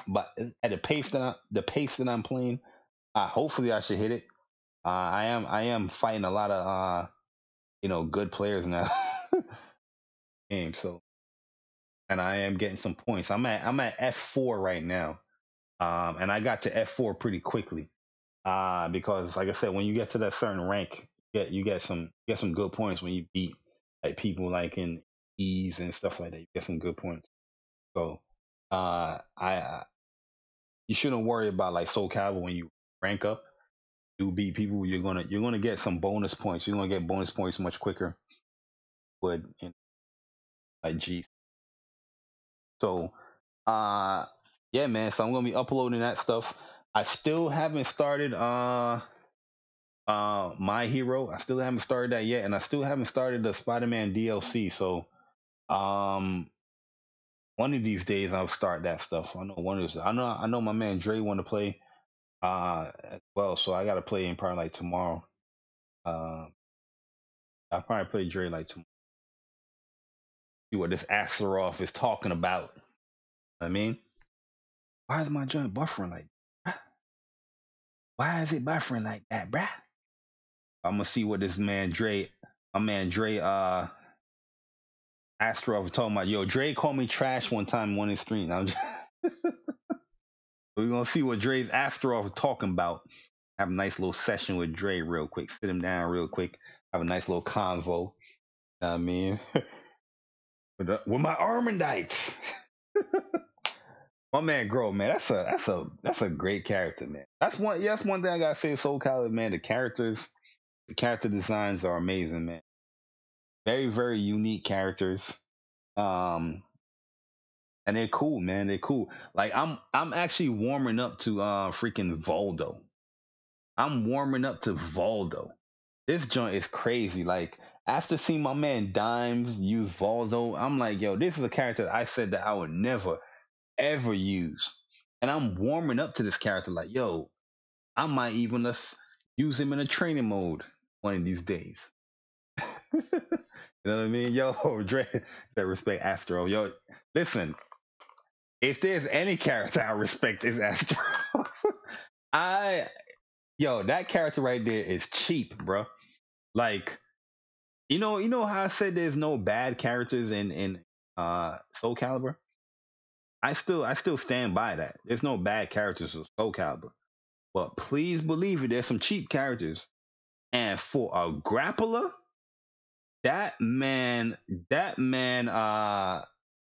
but at the pace that I'm playing, hopefully I should hit it. I am fighting a lot of good players now game, so and I am getting some points. I'm at F4 right now. And I got to F4 pretty quickly. Because like I said, when you get to that certain rank, you get some good points when you beat like people like in E's and stuff like that. You get some good points. So I you shouldn't worry about like Soul Calibur when you rank up. You beat people, you're gonna get some bonus points. You're gonna get bonus points much quicker with like G. So uh yeah, man. So I'm gonna be uploading that stuff. I still haven't started My Hero. I still haven't started that yet, and I still haven't started the Spider-Man DLC. So, um, one of these days I'll start that stuff. I know one of these. I know my man Dre want to play as well, so I got to play him probably like tomorrow. Uh, I'll probably play Dre like tomorrow. See what this Astaroth is talking about. I mean, why is my joint buffering like that? Why is it buffering like that, bruh? I'm gonna see what this man Dre, my man Dre, Astaroth was talking about. Yo, Dre called me trash one time on his stream. We're gonna see what Dre's Astaroth is talking about. Have a nice little session with Dre real quick. Sit him down real quick. Have a nice little convo. You know what I mean, with my Armandites. My man Grow, man, that's a great character, man. That's one. Yeah, that's one thing I gotta say. SoulCalibur, man, the character designs are amazing, man. Very, very unique characters. Um, and they're cool, man. They're cool. Like I'm actually warming up to freaking Voldo. I'm warming up to Voldo. This joint is crazy. Like after seeing my man Dimes use Voldo, I'm like, yo, this is a character I said that I would never ever use. And I'm warming up to this character. Like, yo, I might even just use him in a training mode one of these days. You know what I mean? Yo, Dre, that respect Astro. Yo, listen, if there's any character I respect, is Astro. I, yo, that character right there is cheap, bro. Like, you know how I said there's no bad characters in Soul Calibur. I still stand by that. There's no bad characters in Soul Calibur, but please believe it, there's some cheap characters. And for a grappler, that man, that man,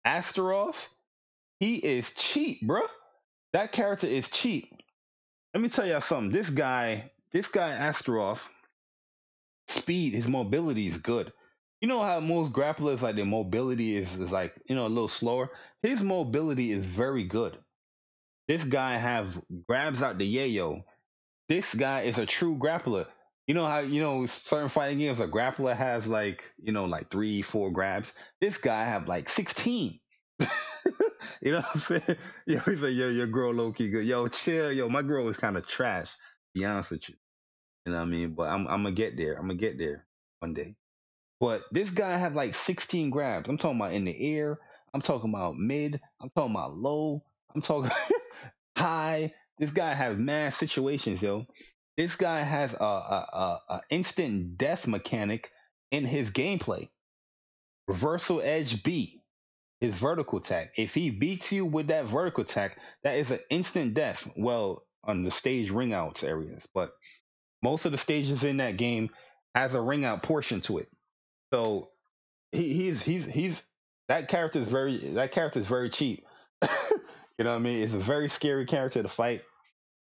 Astaroth, he is cheap, bro. That character is cheap. Let me tell y'all something. This guy Astaroth, speed, his mobility is good. You know how most grapplers like their mobility is like a little slower. His mobility is very good. This guy have grabs out the yayo. This guy is a true grappler. You know how certain fighting games a grappler has like like 3 4 grabs. This guy have like 16. You know what I'm saying? Yo, he's like, yo, your girl low key good. Yo, chill. Yo, my girl is kind of trash. To be honest with you. You know what I mean? But I'm gonna get there. I'm gonna get there one day. But this guy had like 16 grabs. I'm talking about in the air. I'm talking about mid. I'm talking about low. I'm talking high. This guy has mad situations, yo. This guy has a instant death mechanic in his gameplay. Reversal edge B, his vertical attack. If he beats you with that vertical attack, that is an instant death. Well, on the stage ring outs areas, but most of the stages in that game has a ring out portion to it. So he's that character is very cheap. You know what I mean? It's a very scary character to fight.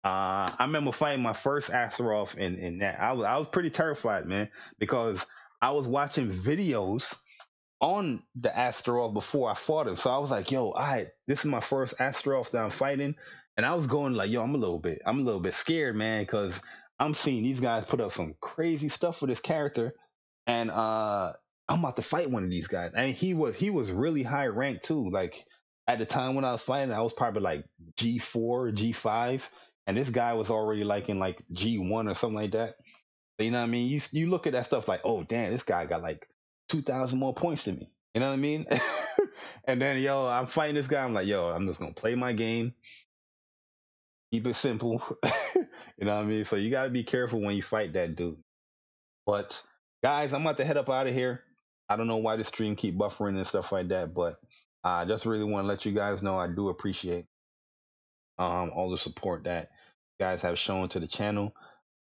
I remember fighting my first Astaroth in that. I was pretty terrified, man, because I was watching videos on the Astaroth before I fought him. So I was like, yo, all right, this is my first Astaroth that I'm fighting. And I was going like, yo, I'm a little bit scared, man, because I'm seeing these guys put up some crazy stuff for this character. And I'm about to fight one of these guys. And he was really high ranked too. Like at the time when I was fighting, I was probably like G4, G5. And this guy was already like in like G1 or something like that. You know what I mean? You look at that stuff like, oh damn, this guy got like 2,000 more points than me. You know what I mean? And then yo, I'm fighting this guy. I'm like, yo, I'm just gonna play my game, keep it simple. You know what I mean? So you gotta be careful when you fight that dude. But guys, I'm about to head up out of here. I don't know why the stream keep buffering and stuff like that, but I just really want to let you guys know I do appreciate all the support that you guys have shown to the channel.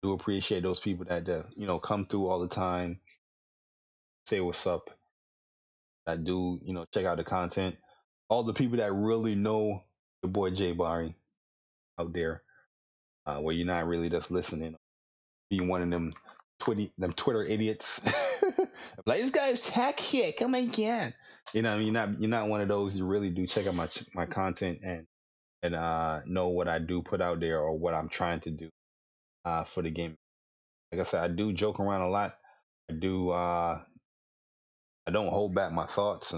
Do appreciate those people that come through all the time, say what's up, that do check out the content. All the people that really know the boy J Bari out there, where you're not really just listening, being one of them Twitter idiots. Like this guy's toxic. Oh my god. You know, you're not one of those. You really do check out my content and know what I do put out there or what I'm trying to do for the game. Like I said, I do joke around a lot. I do. I don't hold back my thoughts,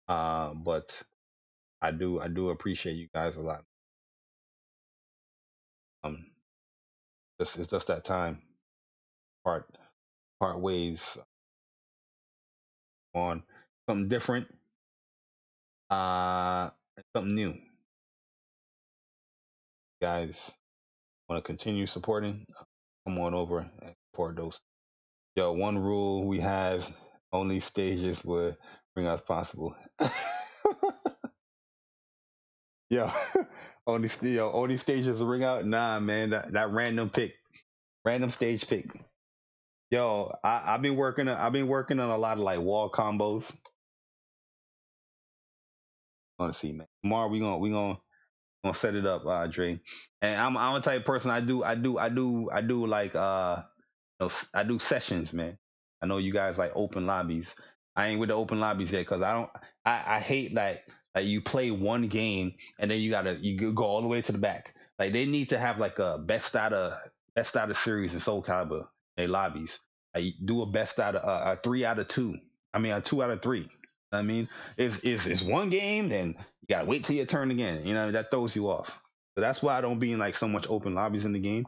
but I do appreciate you guys a lot. Um, it's just that time part part ways on something different, uh, something new. Guys, want to continue supporting? Come on over and support those. Yo, one rule we have: only stages will bring us possible. Yo, only stages will ring out. Nah, man, that random pick, random stage pick. Yo, I've been working. I've been working on a lot of like wall combos. Let's see, man. Tomorrow we gonna set it up, Dre. And I'm a type of person. I do like I do sessions, man. I know you guys like open lobbies. I ain't with the open lobbies yet because I don't. I hate like you play one game and then you go all the way to the back. Like they need to have like a best out of series in Soul Calibur. They lobbies. Like do a best out of a 3 out of 2. I mean a 2 out of 3. I mean, if it's one game, then you gotta wait till your turn again. You know that throws you off. So that's why I don't be in like so much open lobbies in the game.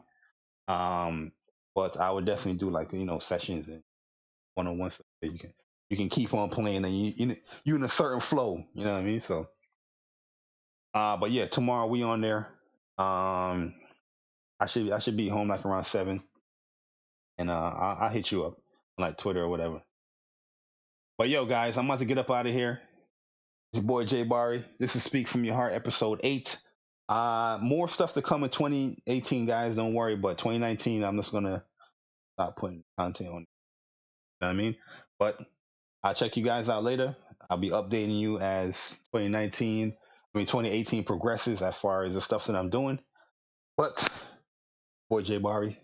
Um, but I would definitely do like sessions and one on one. So that you can keep on playing and you in a certain flow. You know what I mean? So, but yeah, tomorrow we on there. Um, I should be home like around 7, and I'll hit you up on like Twitter or whatever. But yo, guys, I'm about to get up out of here. It's your boy Jay Bari. This is Speak from Your Heart, episode 8. More stuff to come in 2018, guys. Don't worry. But 2019, I'm just gonna stop putting content on. You know what I mean? But I'll check you guys out later. I'll be updating you as 2018 progresses as far as the stuff that I'm doing. But boy Jay Bari,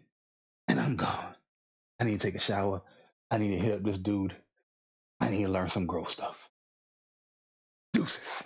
and I'm gone. I need to take a shower. I need to hit up this dude. I need to learn some grow stuff. Deuces.